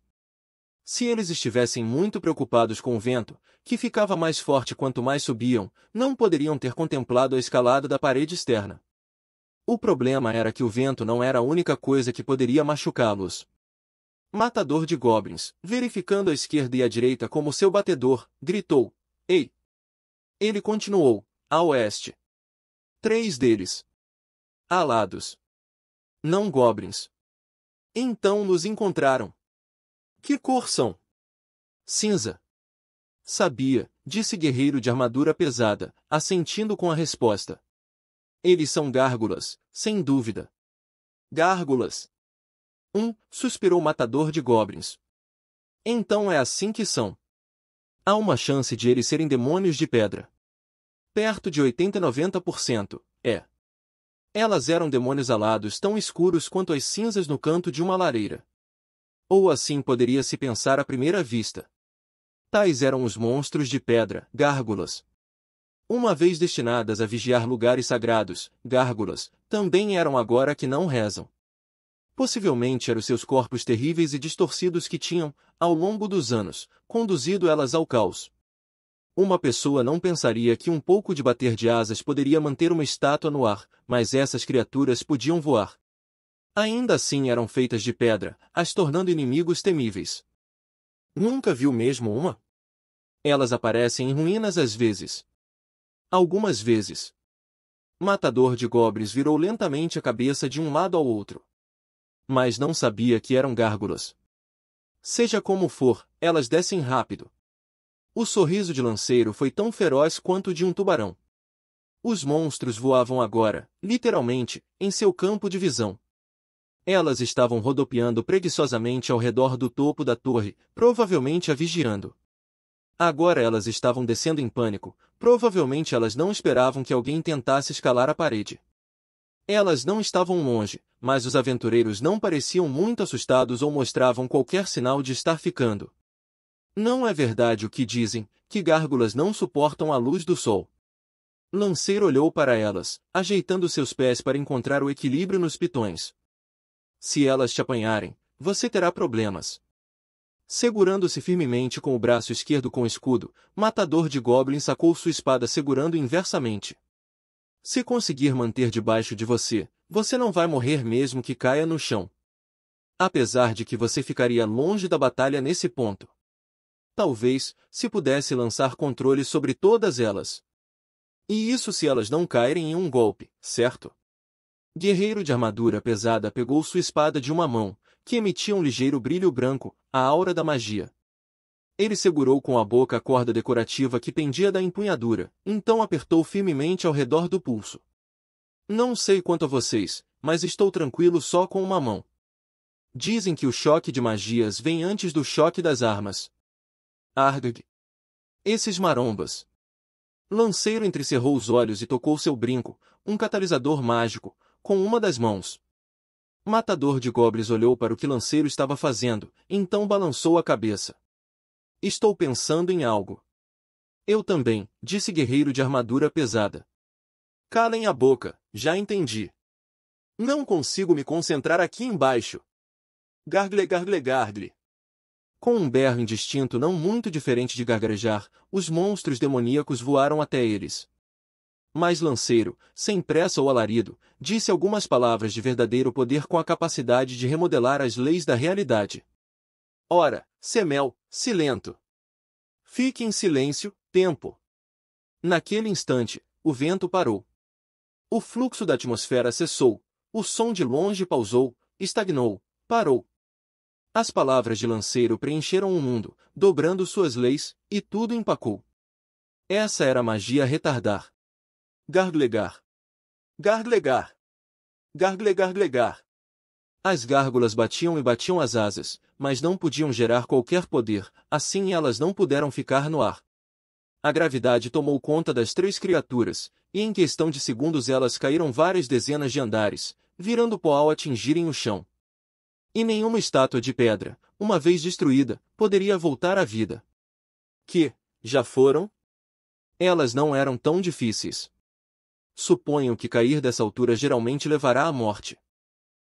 Se eles estivessem muito preocupados com o vento, que ficava mais forte quanto mais subiam, não poderiam ter contemplado a escalada da parede externa. O problema era que o vento não era a única coisa que poderia machucá-los. Matador de Goblins, verificando a esquerda e a direita como seu batedor, gritou, ei! Ele continuou, a oeste. 3 deles. Alados. Não goblins. Então nos encontraram. Que cor são? Cinza. Sabia, disse guerreiro de armadura pesada, assentindo com a resposta. Eles são gárgulas, sem dúvida. Gárgulas. Suspirou Matador de Goblins. Então é assim que são. Há uma chance de eles serem demônios de pedra. Perto de 80 a 90%, é. Elas eram demônios alados tão escuros quanto as cinzas no canto de uma lareira. Ou assim poderia se pensar à primeira vista. Tais eram os monstros de pedra, gárgulas. Uma vez destinadas a vigiar lugares sagrados, gárgulas, também eram agora que não rezam. Possivelmente eram seus corpos terríveis e distorcidos que tinham, ao longo dos anos, conduzido elas ao caos. Uma pessoa não pensaria que um pouco de bater de asas poderia manter uma estátua no ar, mas essas criaturas podiam voar. Ainda assim eram feitas de pedra, as tornando inimigos temíveis. Nunca viu mesmo uma? Elas aparecem em ruínas às vezes. Algumas vezes. Matador de goblins virou lentamente a cabeça de um lado ao outro. Mas não sabia que eram gárgulas. Seja como for, elas descem rápido. O sorriso de Lanceiro foi tão feroz quanto o de um tubarão. Os monstros voavam agora, literalmente, em seu campo de visão. Elas estavam rodopiando preguiçosamente ao redor do topo da torre, provavelmente a vigiando. Agora elas estavam descendo em pânico, provavelmente elas não esperavam que alguém tentasse escalar a parede. Elas não estavam longe, mas os aventureiros não pareciam muito assustados ou mostravam qualquer sinal de estar ficando. Não é verdade o que dizem, que gárgulas não suportam a luz do sol. Lanceiro olhou para elas, ajeitando seus pés para encontrar o equilíbrio nos pitões. Se elas te apanharem, você terá problemas. Segurando-se firmemente com o braço esquerdo com o escudo, Matador de Goblins sacou sua espada segurando inversamente. Se conseguir manter debaixo de você, você não vai morrer mesmo que caia no chão. Apesar de que você ficaria longe da batalha nesse ponto. Talvez, se pudesse lançar controle sobre todas elas. E isso se elas não caírem em um golpe, certo? Guerreiro de armadura pesada pegou sua espada de uma mão, que emitia um ligeiro brilho branco, a aura da magia. Ele segurou com a boca a corda decorativa que pendia da empunhadura, então apertou firmemente ao redor do pulso. Não sei quanto a vocês, mas estou tranquilo só com uma mão. Dizem que o choque de magias vem antes do choque das armas. Argag. Esses marombas. Lanceiro entrecerrou os olhos e tocou seu brinco, um catalisador mágico, com uma das mãos. Matador de Goblins olhou para o que Lanceiro estava fazendo, então balançou a cabeça. Estou pensando em algo. Eu também, disse Guerreiro de armadura pesada. Calem a boca, já entendi. Não consigo me concentrar aqui embaixo. Gargle, gargle, gargle. Com um berro indistinto não muito diferente de gargarejar, os monstros demoníacos voaram até eles. Mas Lanceiro, sem pressa ou alarido, disse algumas palavras de verdadeiro poder com a capacidade de remodelar as leis da realidade. Ora, Semel, silento. Fique em silêncio, tempo. Naquele instante, o vento parou. O fluxo da atmosfera cessou, o som de longe pausou, estagnou, parou. As palavras de Lanceiro preencheram o mundo, dobrando suas leis, e tudo empacou. Essa era a magia retardar. Garglegar. Garglegar. Garglegarglegar. As gárgulas batiam e batiam as asas, mas não podiam gerar qualquer poder, assim elas não puderam ficar no ar. A gravidade tomou conta das três criaturas, e em questão de segundos elas caíram várias dezenas de andares, virando pó ao atingirem o chão. E nenhuma estátua de pedra, uma vez destruída, poderia voltar à vida. Que, já foram? Elas não eram tão difíceis. Suponho que cair dessa altura geralmente levará à morte.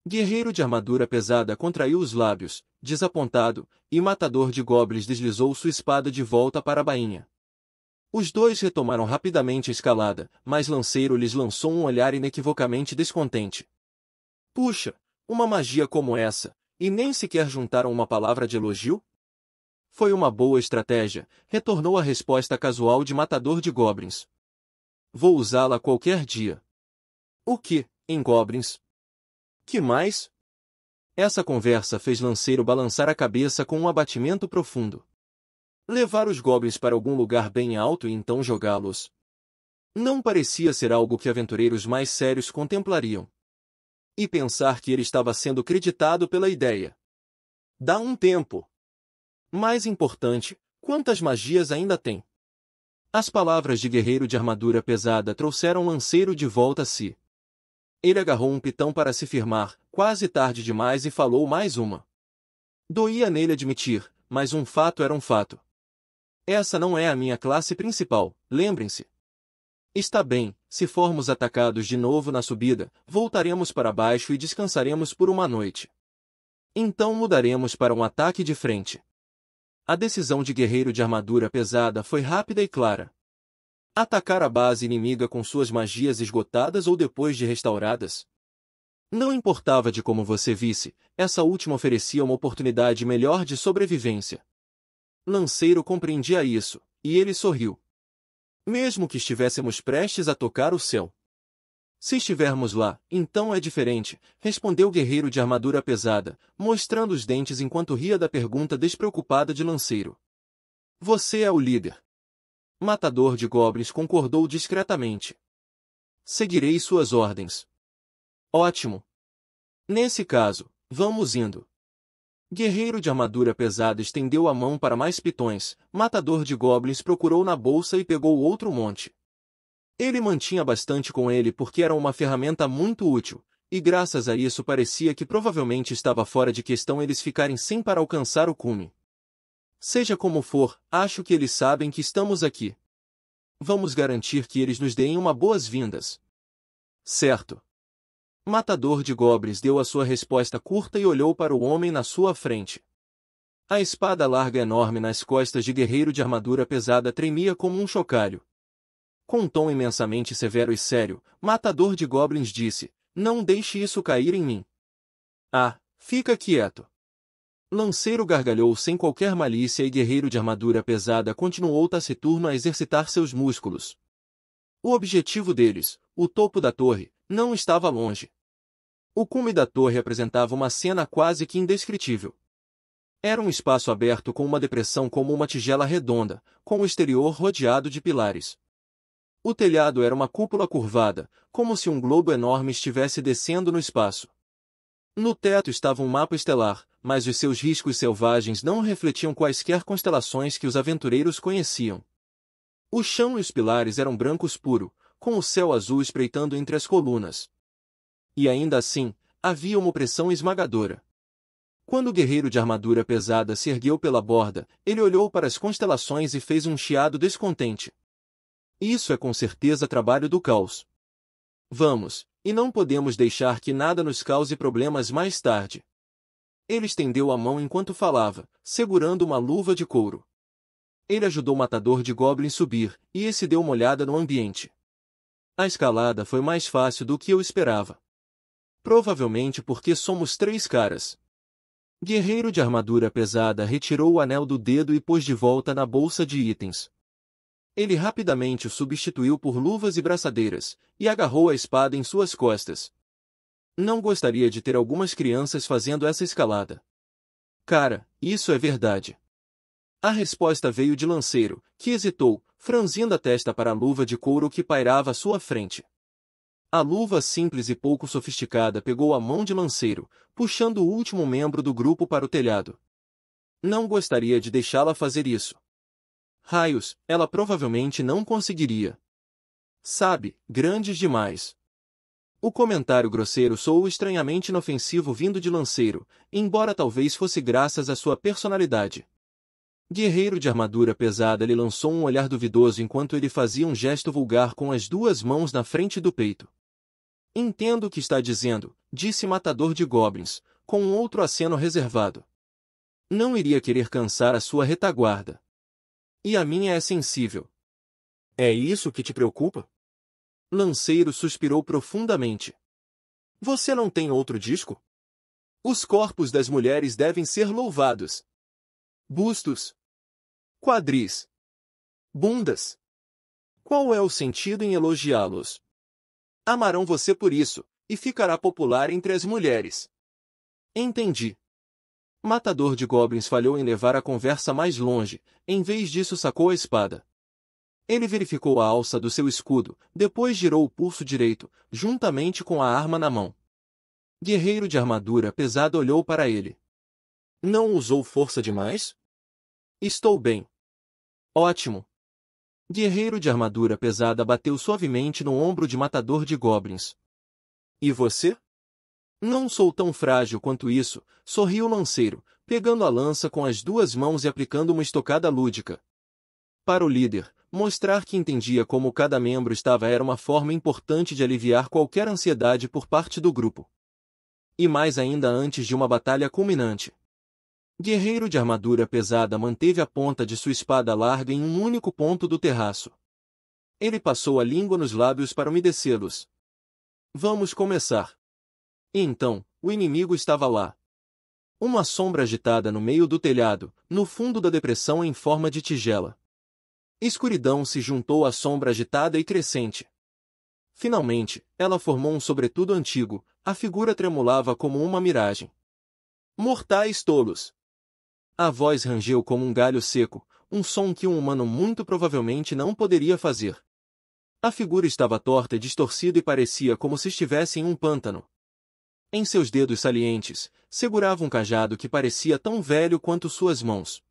Guerreiro de armadura pesada contraiu os lábios, desapontado, e Matador de Goblins deslizou sua espada de volta para a bainha. Os dois retomaram rapidamente a escalada, mas Lanceiro lhes lançou um olhar inequivocamente descontente. Puxa, uma magia como essa, e nem sequer juntaram uma palavra de elogio? Foi uma boa estratégia, retornou a resposta casual de Matador de Goblins. Vou usá-la qualquer dia. O que, em Goblins? Que mais? Essa conversa fez Lanceiro balançar a cabeça com um abatimento profundo. Levar os goblins para algum lugar bem alto e então jogá-los. Não parecia ser algo que aventureiros mais sérios contemplariam. E pensar que ele estava sendo creditado pela ideia. Dá um tempo. Mais importante, quantas magias ainda tem? As palavras de guerreiro de armadura pesada trouxeram Lanceiro de volta a si. Ele agarrou um pitão para se firmar, quase tarde demais, e falou mais uma. Doía nele admitir, mas um fato era um fato. Essa não é a minha classe principal, lembrem-se. Está bem, se formos atacados de novo na subida, voltaremos para baixo e descansaremos por uma noite. Então mudaremos para um ataque de frente. A decisão de guerreiro de armadura pesada foi rápida e clara. Atacar a base inimiga com suas magias esgotadas ou depois de restauradas? Não importava de como você visse, essa última oferecia uma oportunidade melhor de sobrevivência. Lanceiro compreendia isso, e ele sorriu. Mesmo que estivéssemos prestes a tocar o céu. Se estivermos lá, então é diferente, respondeu o guerreiro de armadura pesada, mostrando os dentes enquanto ria da pergunta despreocupada de Lanceiro. Você é o líder. Matador de Goblins concordou discretamente. Seguirei suas ordens. Ótimo. Nesse caso, vamos indo. Guerreiro de armadura pesada estendeu a mão para mais pitões. Matador de Goblins procurou na bolsa e pegou outro monte. Ele mantinha bastante com ele porque era uma ferramenta muito útil, e graças a isso parecia que provavelmente estava fora de questão eles ficarem sem para alcançar o cume. Seja como for, acho que eles sabem que estamos aqui. Vamos garantir que eles nos deem uma boas-vindas. Certo. Matador de Goblins deu a sua resposta curta e olhou para o homem na sua frente. A espada larga enorme nas costas de guerreiro de armadura pesada tremia como um chocalho. Com um tom imensamente severo e sério, Matador de Goblins disse, não deixe isso cair em mim. Ah, fica quieto. Lanceiro gargalhou sem qualquer malícia e guerreiro de armadura pesada continuou taciturno a exercitar seus músculos. O objetivo deles, o topo da torre, não estava longe. O cume da torre apresentava uma cena quase que indescritível. Era um espaço aberto com uma depressão como uma tigela redonda, com o exterior rodeado de pilares. O telhado era uma cúpula curvada, como se um globo enorme estivesse descendo no espaço. No teto estava um mapa estelar, mas os seus riscos selvagens não refletiam quaisquer constelações que os aventureiros conheciam. O chão e os pilares eram brancos puro, com o céu azul espreitando entre as colunas. E ainda assim, havia uma opressão esmagadora. Quando o guerreiro de armadura pesada se ergueu pela borda, ele olhou para as constelações e fez um chiado descontente. Isso é com certeza trabalho do caos. Vamos, e não podemos deixar que nada nos cause problemas mais tarde. Ele estendeu a mão enquanto falava, segurando uma luva de couro. Ele ajudou o matador de goblins subir, e esse deu uma olhada no ambiente. A escalada foi mais fácil do que eu esperava. Provavelmente porque somos 3 caras. Guerreiro de armadura pesada retirou o anel do dedo e pôs de volta na bolsa de itens. Ele rapidamente o substituiu por luvas e braçadeiras, e agarrou a espada em suas costas. Não gostaria de ter algumas crianças fazendo essa escalada. Cara, isso é verdade. A resposta veio de Lanceiro, que hesitou, franzindo a testa para a luva de couro que pairava à sua frente. A luva simples e pouco sofisticada pegou a mão de Lanceiro, puxando o último membro do grupo para o telhado. Não gostaria de deixá-la fazer isso. Raios, ela provavelmente não conseguiria. Sabe, grandes demais. O comentário grosseiro soou estranhamente inofensivo vindo de Lanceiro, embora talvez fosse graças à sua personalidade. Guerreiro de armadura pesada lhe lançou um olhar duvidoso enquanto ele fazia um gesto vulgar com as 2 mãos na frente do peito. Entendo o que está dizendo, disse Matador de Goblins, com um outro aceno reservado. Não iria querer cansar a sua retaguarda. E a minha é sensível. É isso que te preocupa? Lanceiro suspirou profundamente. Você não tem outro disco? Os corpos das mulheres devem ser louvados. Bustos. Quadris. Bundas. Qual é o sentido em elogiá-los? Amarão você por isso, e ficará popular entre as mulheres. Entendi. Matador de Goblins falhou em levar a conversa mais longe, em vez disso sacou a espada. Ele verificou a alça do seu escudo, depois girou o pulso direito, juntamente com a arma na mão. Guerreiro de armadura pesada olhou para ele. Não usou força demais? Estou bem. Ótimo. Guerreiro de armadura pesada bateu suavemente no ombro de Matador de Goblins. E você? Não sou tão frágil quanto isso, sorriu o Lanceiro, pegando a lança com as 2 mãos e aplicando uma estocada lúdica. Para o líder, mostrar que entendia como cada membro estava era uma forma importante de aliviar qualquer ansiedade por parte do grupo. E mais ainda antes de uma batalha culminante. Guerreiro de armadura pesada manteve a ponta de sua espada larga em um único ponto do terraço. Ele passou a língua nos lábios para umedecê-los. Vamos começar. E então, o inimigo estava lá. Uma sombra agitada no meio do telhado, no fundo da depressão em forma de tigela. Escuridão se juntou à sombra agitada e crescente. Finalmente, ela formou um sobretudo antigo, a figura tremulava como uma miragem. Mortais tolos! A voz rangeu como um galho seco, um som que um humano muito provavelmente não poderia fazer. A figura estava torta e distorcida e parecia como se estivesse em um pântano. Em seus dedos salientes, segurava um cajado que parecia tão velho quanto suas mãos.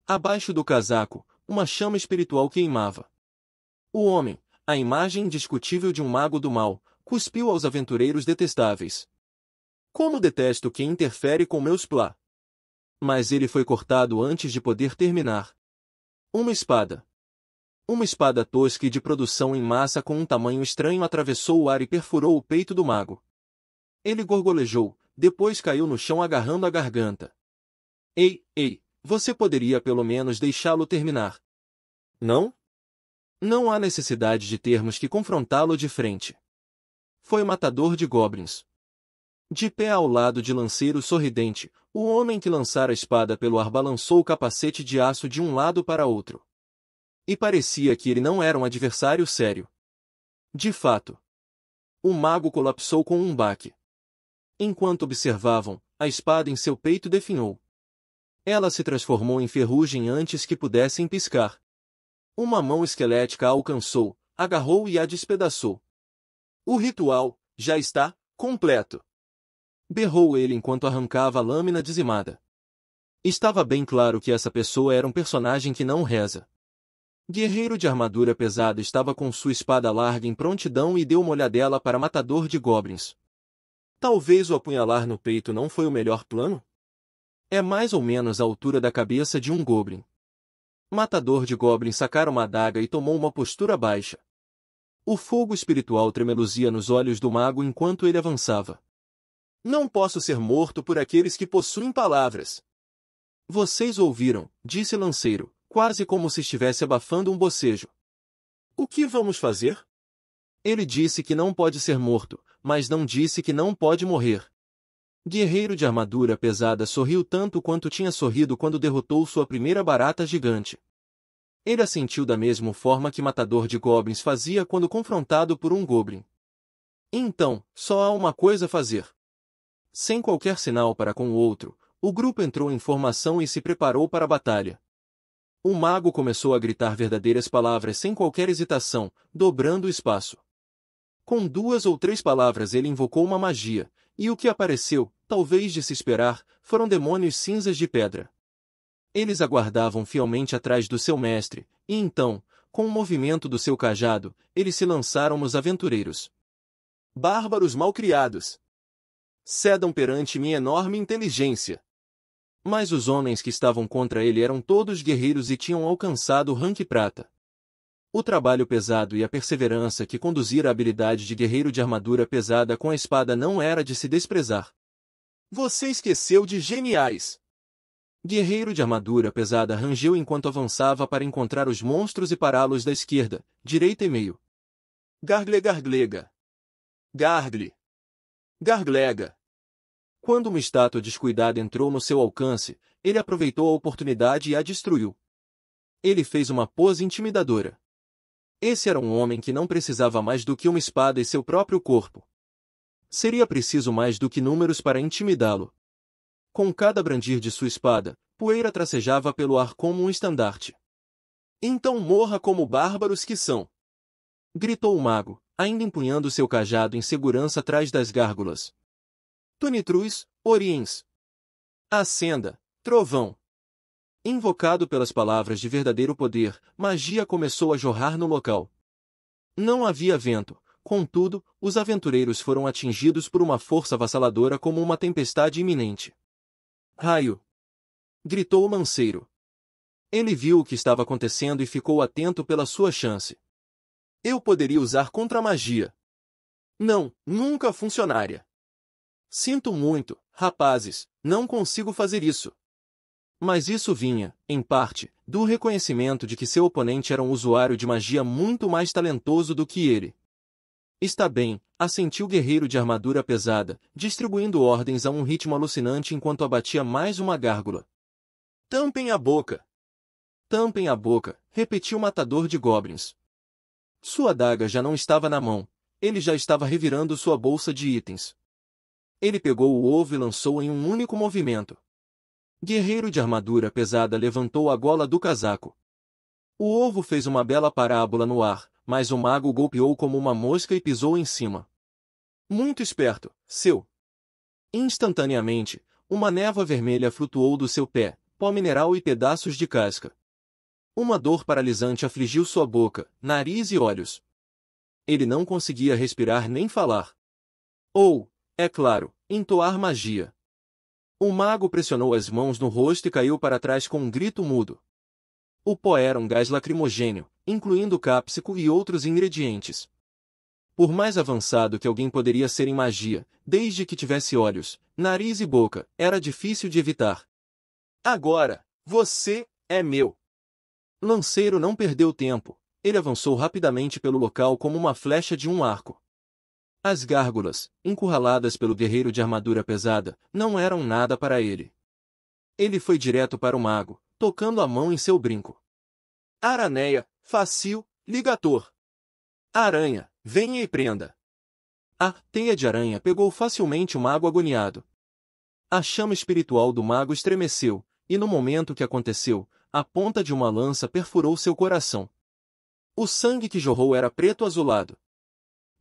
Abaixo do casaco, uma chama espiritual queimava. O homem, a imagem indiscutível de um mago do mal, cuspiu aos aventureiros detestáveis. Como detesto quem interfere com meus plá. Mas ele foi cortado antes de poder terminar. Uma espada. Uma espada tosca e de produção em massa com um tamanho estranho atravessou o ar e perfurou o peito do mago. Ele gorgolejou, depois caiu no chão agarrando a garganta. Ei, você poderia pelo menos deixá-lo terminar. Não? Não há necessidade de termos que confrontá-lo de frente. Foi o matador de goblins. De pé ao lado de Lanceiro sorridente, o homem que lançara a espada pelo ar balançou o capacete de aço de um lado para outro. E parecia que ele não era um adversário sério. De fato. O mago colapsou com um baque. Enquanto observavam, a espada em seu peito definhou. Ela se transformou em ferrugem antes que pudessem piscar. Uma mão esquelética a alcançou, agarrou e a despedaçou. O ritual já está completo. Berrou ele enquanto arrancava a lâmina dizimada. Estava bem claro que essa pessoa era um personagem que não reza. Guerreiro de armadura pesada estava com sua espada larga em prontidão e deu uma olhadela para matador de goblins. Talvez o apunhalar no peito não foi o melhor plano? É mais ou menos a altura da cabeça de um goblin. Matador de goblins sacara uma adaga e tomou uma postura baixa. O fogo espiritual tremeluzia nos olhos do mago enquanto ele avançava. Não posso ser morto por aqueles que possuem palavras. Vocês ouviram, disse Lanceiro, quase como se estivesse abafando um bocejo. O que vamos fazer? Ele disse que não pode ser morto, mas não disse que não pode morrer. Guerreiro de armadura pesada sorriu tanto quanto tinha sorrido quando derrotou sua primeira barata gigante. Ele assentiu da mesma forma que matador de goblins fazia quando confrontado por um goblin. Então, só há uma coisa a fazer. Sem qualquer sinal para com o outro, o grupo entrou em formação e se preparou para a batalha. O mago começou a gritar verdadeiras palavras sem qualquer hesitação, dobrando o espaço. Com 2 ou 3 palavras ele invocou uma magia, e o que apareceu, talvez de se esperar, foram demônios cinzas de pedra. Eles aguardavam fielmente atrás do seu mestre, e então, com um movimento do seu cajado, eles se lançaram nos aventureiros. Bárbaros malcriados! Cedam perante minha enorme inteligência! Mas os homens que estavam contra ele eram todos guerreiros e tinham alcançado o rank prata. O trabalho pesado e a perseverança que conduzira a habilidade de guerreiro de armadura pesada com a espada não era de se desprezar. Você esqueceu de geniais! Guerreiro de armadura pesada rangeu enquanto avançava para encontrar os monstros e pará-los da esquerda, direita e meio. Gargle. Garglega. Quando uma estátua descuidada entrou no seu alcance, ele aproveitou a oportunidade e a destruiu. Ele fez uma pose intimidadora. Esse era um homem que não precisava mais do que uma espada e seu próprio corpo. Seria preciso mais do que números para intimidá-lo. Com cada brandir de sua espada, poeira tracejava pelo ar como um estandarte. Então morra como bárbaros que são! Gritou o mago, ainda empunhando seu cajado em segurança atrás das gárgulas. Tunitrus, Oriens. Acenda, trovão. Invocado pelas palavras de verdadeiro poder, magia começou a jorrar no local. Não havia vento, contudo, os aventureiros foram atingidos por uma força avassaladora como uma tempestade iminente. Raio! Gritou o manceiro. Ele viu o que estava acontecendo e ficou atento pela sua chance. Eu poderia usar contra-magia. Não, nunca funcionaria. Sinto muito, rapazes, não consigo fazer isso. Mas isso vinha, em parte, do reconhecimento de que seu oponente era um usuário de magia muito mais talentoso do que ele. Está bem, assentiu o guerreiro de armadura pesada, distribuindo ordens a um ritmo alucinante enquanto abatia mais uma gárgula. Tampem a boca! Tampem a boca, repetiu o matador de goblins. Sua adaga já não estava na mão, ele já estava revirando sua bolsa de itens. Ele pegou o ovo e lançou em um único movimento. Guerreiro de armadura pesada levantou a gola do casaco. O ovo fez uma bela parábola no ar, mas o mago golpeou como uma mosca e pisou em cima. Muito esperto, seu! Instantaneamente, uma névoa vermelha flutuou do seu pé, pó mineral e pedaços de casca. Uma dor paralisante afligiu sua boca, nariz e olhos. Ele não conseguia respirar nem falar. Ou, é claro, entoar magia. O mago pressionou as mãos no rosto e caiu para trás com um grito mudo. O pó era um gás lacrimogêneo, incluindo cápsico e outros ingredientes. Por mais avançado que alguém poderia ser em magia, desde que tivesse olhos, nariz e boca, era difícil de evitar. Agora, você é meu! Lanceiro não perdeu tempo. Ele avançou rapidamente pelo local como uma flecha de um arco. As gárgulas, encurraladas pelo guerreiro de armadura pesada, não eram nada para ele. Ele foi direto para o mago, tocando a mão em seu brinco. Araneia, Facil, Ligator. Aranha, venha e prenda. A teia de aranha pegou facilmente o mago agoniado. A chama espiritual do mago estremeceu, e no momento que aconteceu, a ponta de uma lança perfurou seu coração. O sangue que jorrou era preto azulado.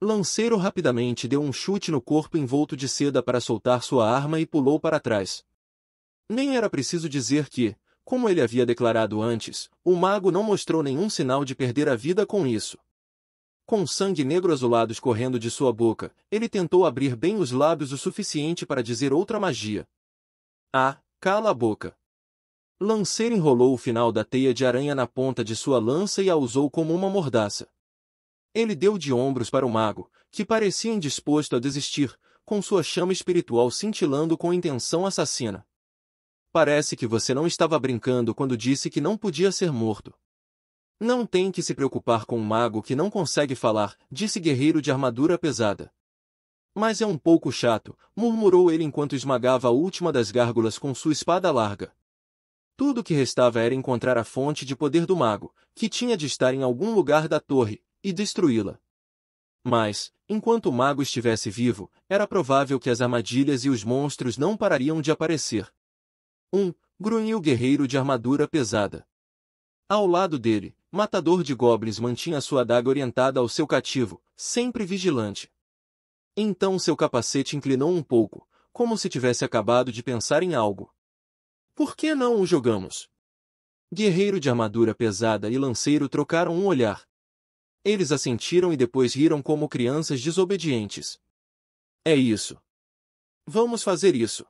Lanceiro rapidamente deu um chute no corpo envolto de seda para soltar sua arma e pulou para trás. Nem era preciso dizer que, como ele havia declarado antes, o mago não mostrou nenhum sinal de perder a vida com isso. Com sangue negro azulado escorrendo de sua boca, ele tentou abrir bem os lábios o suficiente para dizer outra magia. Ah, cala a boca! Lanceiro enrolou o final da teia de aranha na ponta de sua lança e a usou como uma mordaça. Ele deu de ombros para o mago, que parecia indisposto a desistir, com sua chama espiritual cintilando com intenção assassina. Parece que você não estava brincando quando disse que não podia ser morto. Não tem que se preocupar com um mago que não consegue falar, disse guerreiro de armadura pesada. Mas é um pouco chato, murmurou ele enquanto esmagava a última das gárgulas com sua espada larga. Tudo o que restava era encontrar a fonte de poder do mago, que tinha de estar em algum lugar da torre, e destruí-la. Mas, enquanto o mago estivesse vivo, era provável que as armadilhas e os monstros não parariam de aparecer. Grunhiu guerreiro de armadura pesada. Ao lado dele, matador de goblins mantinha sua adaga orientada ao seu cativo, sempre vigilante. Então seu capacete inclinou um pouco, como se tivesse acabado de pensar em algo. Por que não o jogamos? Guerreiro de armadura pesada e lanceiro trocaram um olhar. Eles assentiram e depois riram como crianças desobedientes. É isso. Vamos fazer isso.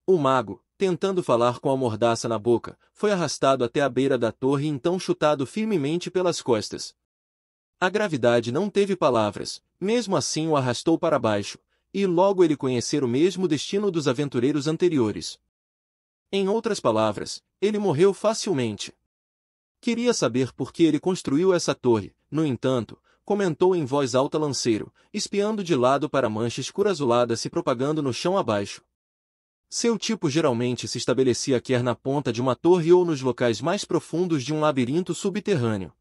O mago, tentando falar com a mordaça na boca, foi arrastado até a beira da torre e então chutado firmemente pelas costas. A gravidade não teve palavras, mesmo assim o arrastou para baixo, e logo ele conhecera o mesmo destino dos aventureiros anteriores. Em outras palavras, ele morreu facilmente. Queria saber por que ele construiu essa torre, no entanto, comentou em voz alta Lanceiro, espiando de lado para a mancha escura azulada se propagando no chão abaixo. Seu tipo geralmente se estabelecia quer na ponta de uma torre ou nos locais mais profundos de um labirinto subterrâneo.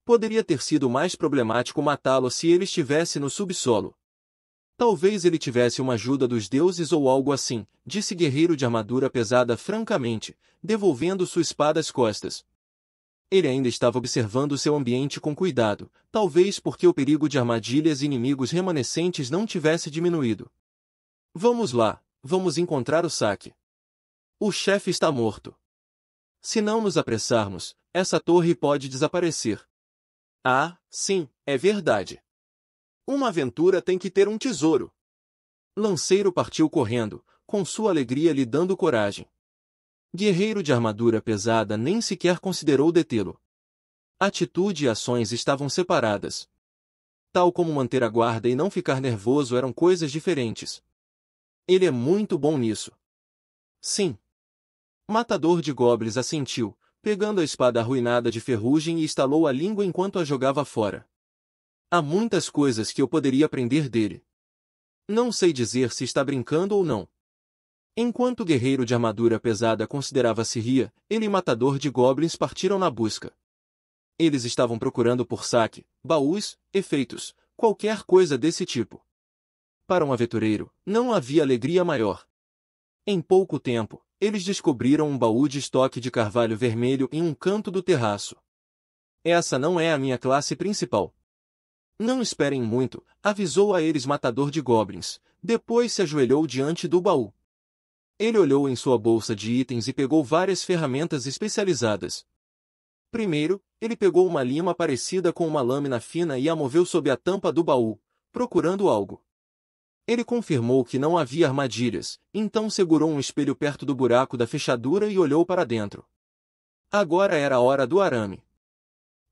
Poderia ter sido mais problemático matá-lo se ele estivesse no subsolo. Talvez ele tivesse uma ajuda dos deuses ou algo assim, disse guerreiro de armadura pesada francamente, devolvendo sua espada às costas. Ele ainda estava observando seu ambiente com cuidado, talvez porque o perigo de armadilhas e inimigos remanescentes não tivesse diminuído. Vamos lá, vamos encontrar o saque. O chefe está morto. Se não nos apressarmos, essa torre pode desaparecer. Ah, sim, é verdade. Uma aventura tem que ter um tesouro. Lanceiro partiu correndo, com sua alegria lhe dando coragem. Guerreiro de armadura pesada nem sequer considerou detê-lo. Atitude e ações estavam separadas. Tal como manter a guarda e não ficar nervoso eram coisas diferentes. Ele é muito bom nisso. Sim. Matador de goblins assentiu, pegando a espada arruinada de ferrugem e estalou a língua enquanto a jogava fora. Há muitas coisas que eu poderia aprender dele. Não sei dizer se está brincando ou não. Enquanto o guerreiro de armadura pesada considerava-se ria, ele e matador de goblins partiram na busca. Eles estavam procurando por saque, baús, efeitos, qualquer coisa desse tipo. Para um aventureiro, não havia alegria maior. Em pouco tempo, eles descobriram um baú de estoque de carvalho vermelho em um canto do terraço. Essa não é a minha classe principal. Não esperem muito, avisou a eles Matador de Goblins, depois se ajoelhou diante do baú. Ele olhou em sua bolsa de itens e pegou várias ferramentas especializadas. Primeiro, ele pegou uma lima parecida com uma lâmina fina e a moveu sob a tampa do baú, procurando algo. Ele confirmou que não havia armadilhas, então segurou um espelho perto do buraco da fechadura e olhou para dentro. Agora era a hora do arame.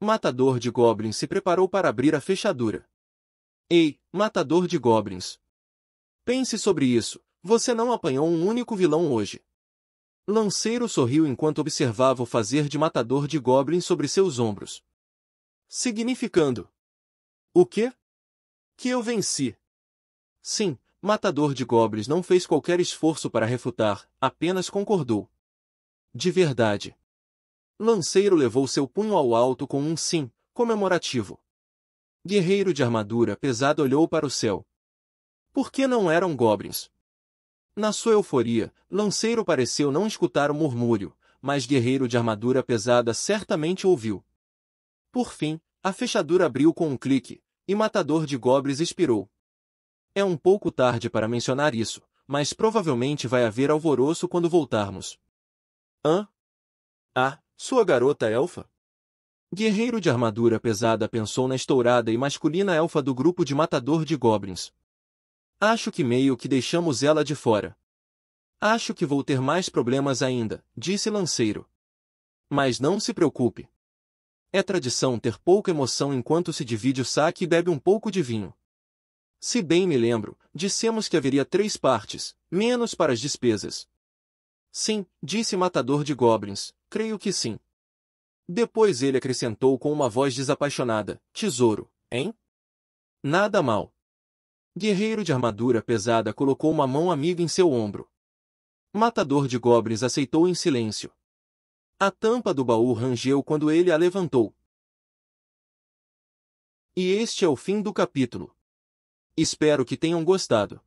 Matador de Goblins se preparou para abrir a fechadura. Ei, Matador de Goblins! Pense sobre isso, você não apanhou um único vilão hoje. Lanceiro sorriu enquanto observava o fazer de Matador de Goblins sobre seus ombros. Significando: o quê? Que eu venci. Sim, Matador de Goblins não fez qualquer esforço para refutar, apenas concordou. De verdade. Lanceiro levou seu punho ao alto com um sim, comemorativo. Guerreiro de armadura pesada olhou para o céu. Por que não eram goblins? Na sua euforia, Lanceiro pareceu não escutar o murmúrio, mas Guerreiro de armadura pesada certamente ouviu. Por fim, a fechadura abriu com um clique, e Matador de Goblins expirou. É um pouco tarde para mencionar isso, mas provavelmente vai haver alvoroço quando voltarmos. Hã? Ah, sua garota elfa? Guerreiro de armadura pesada pensou na estourada e masculina elfa do grupo de Matador de Goblins. Acho que meio que deixamos ela de fora. Acho que vou ter mais problemas ainda, disse Lanceiro. Mas não se preocupe. É tradição ter pouca emoção enquanto se divide o saque e bebe um pouco de vinho. Se bem me lembro, dissemos que haveria 3 partes, menos para as despesas. Sim, disse Matador de Goblins, creio que sim. Depois ele acrescentou com uma voz desapaixonada, tesouro, hein? Nada mal. Guerreiro de armadura pesada colocou uma mão amiga em seu ombro. Matador de Goblins aceitou em silêncio. A tampa do baú rangeu quando ele a levantou. E este é o fim do capítulo. Espero que tenham gostado.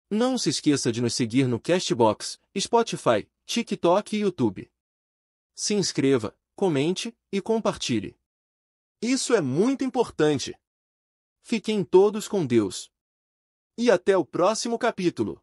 Não se esqueça de nos seguir no Castbox, Spotify, TikTok e YouTube. Se inscreva, comente e compartilhe. Isso é muito importante. Fiquem todos com Deus. E até o próximo capítulo.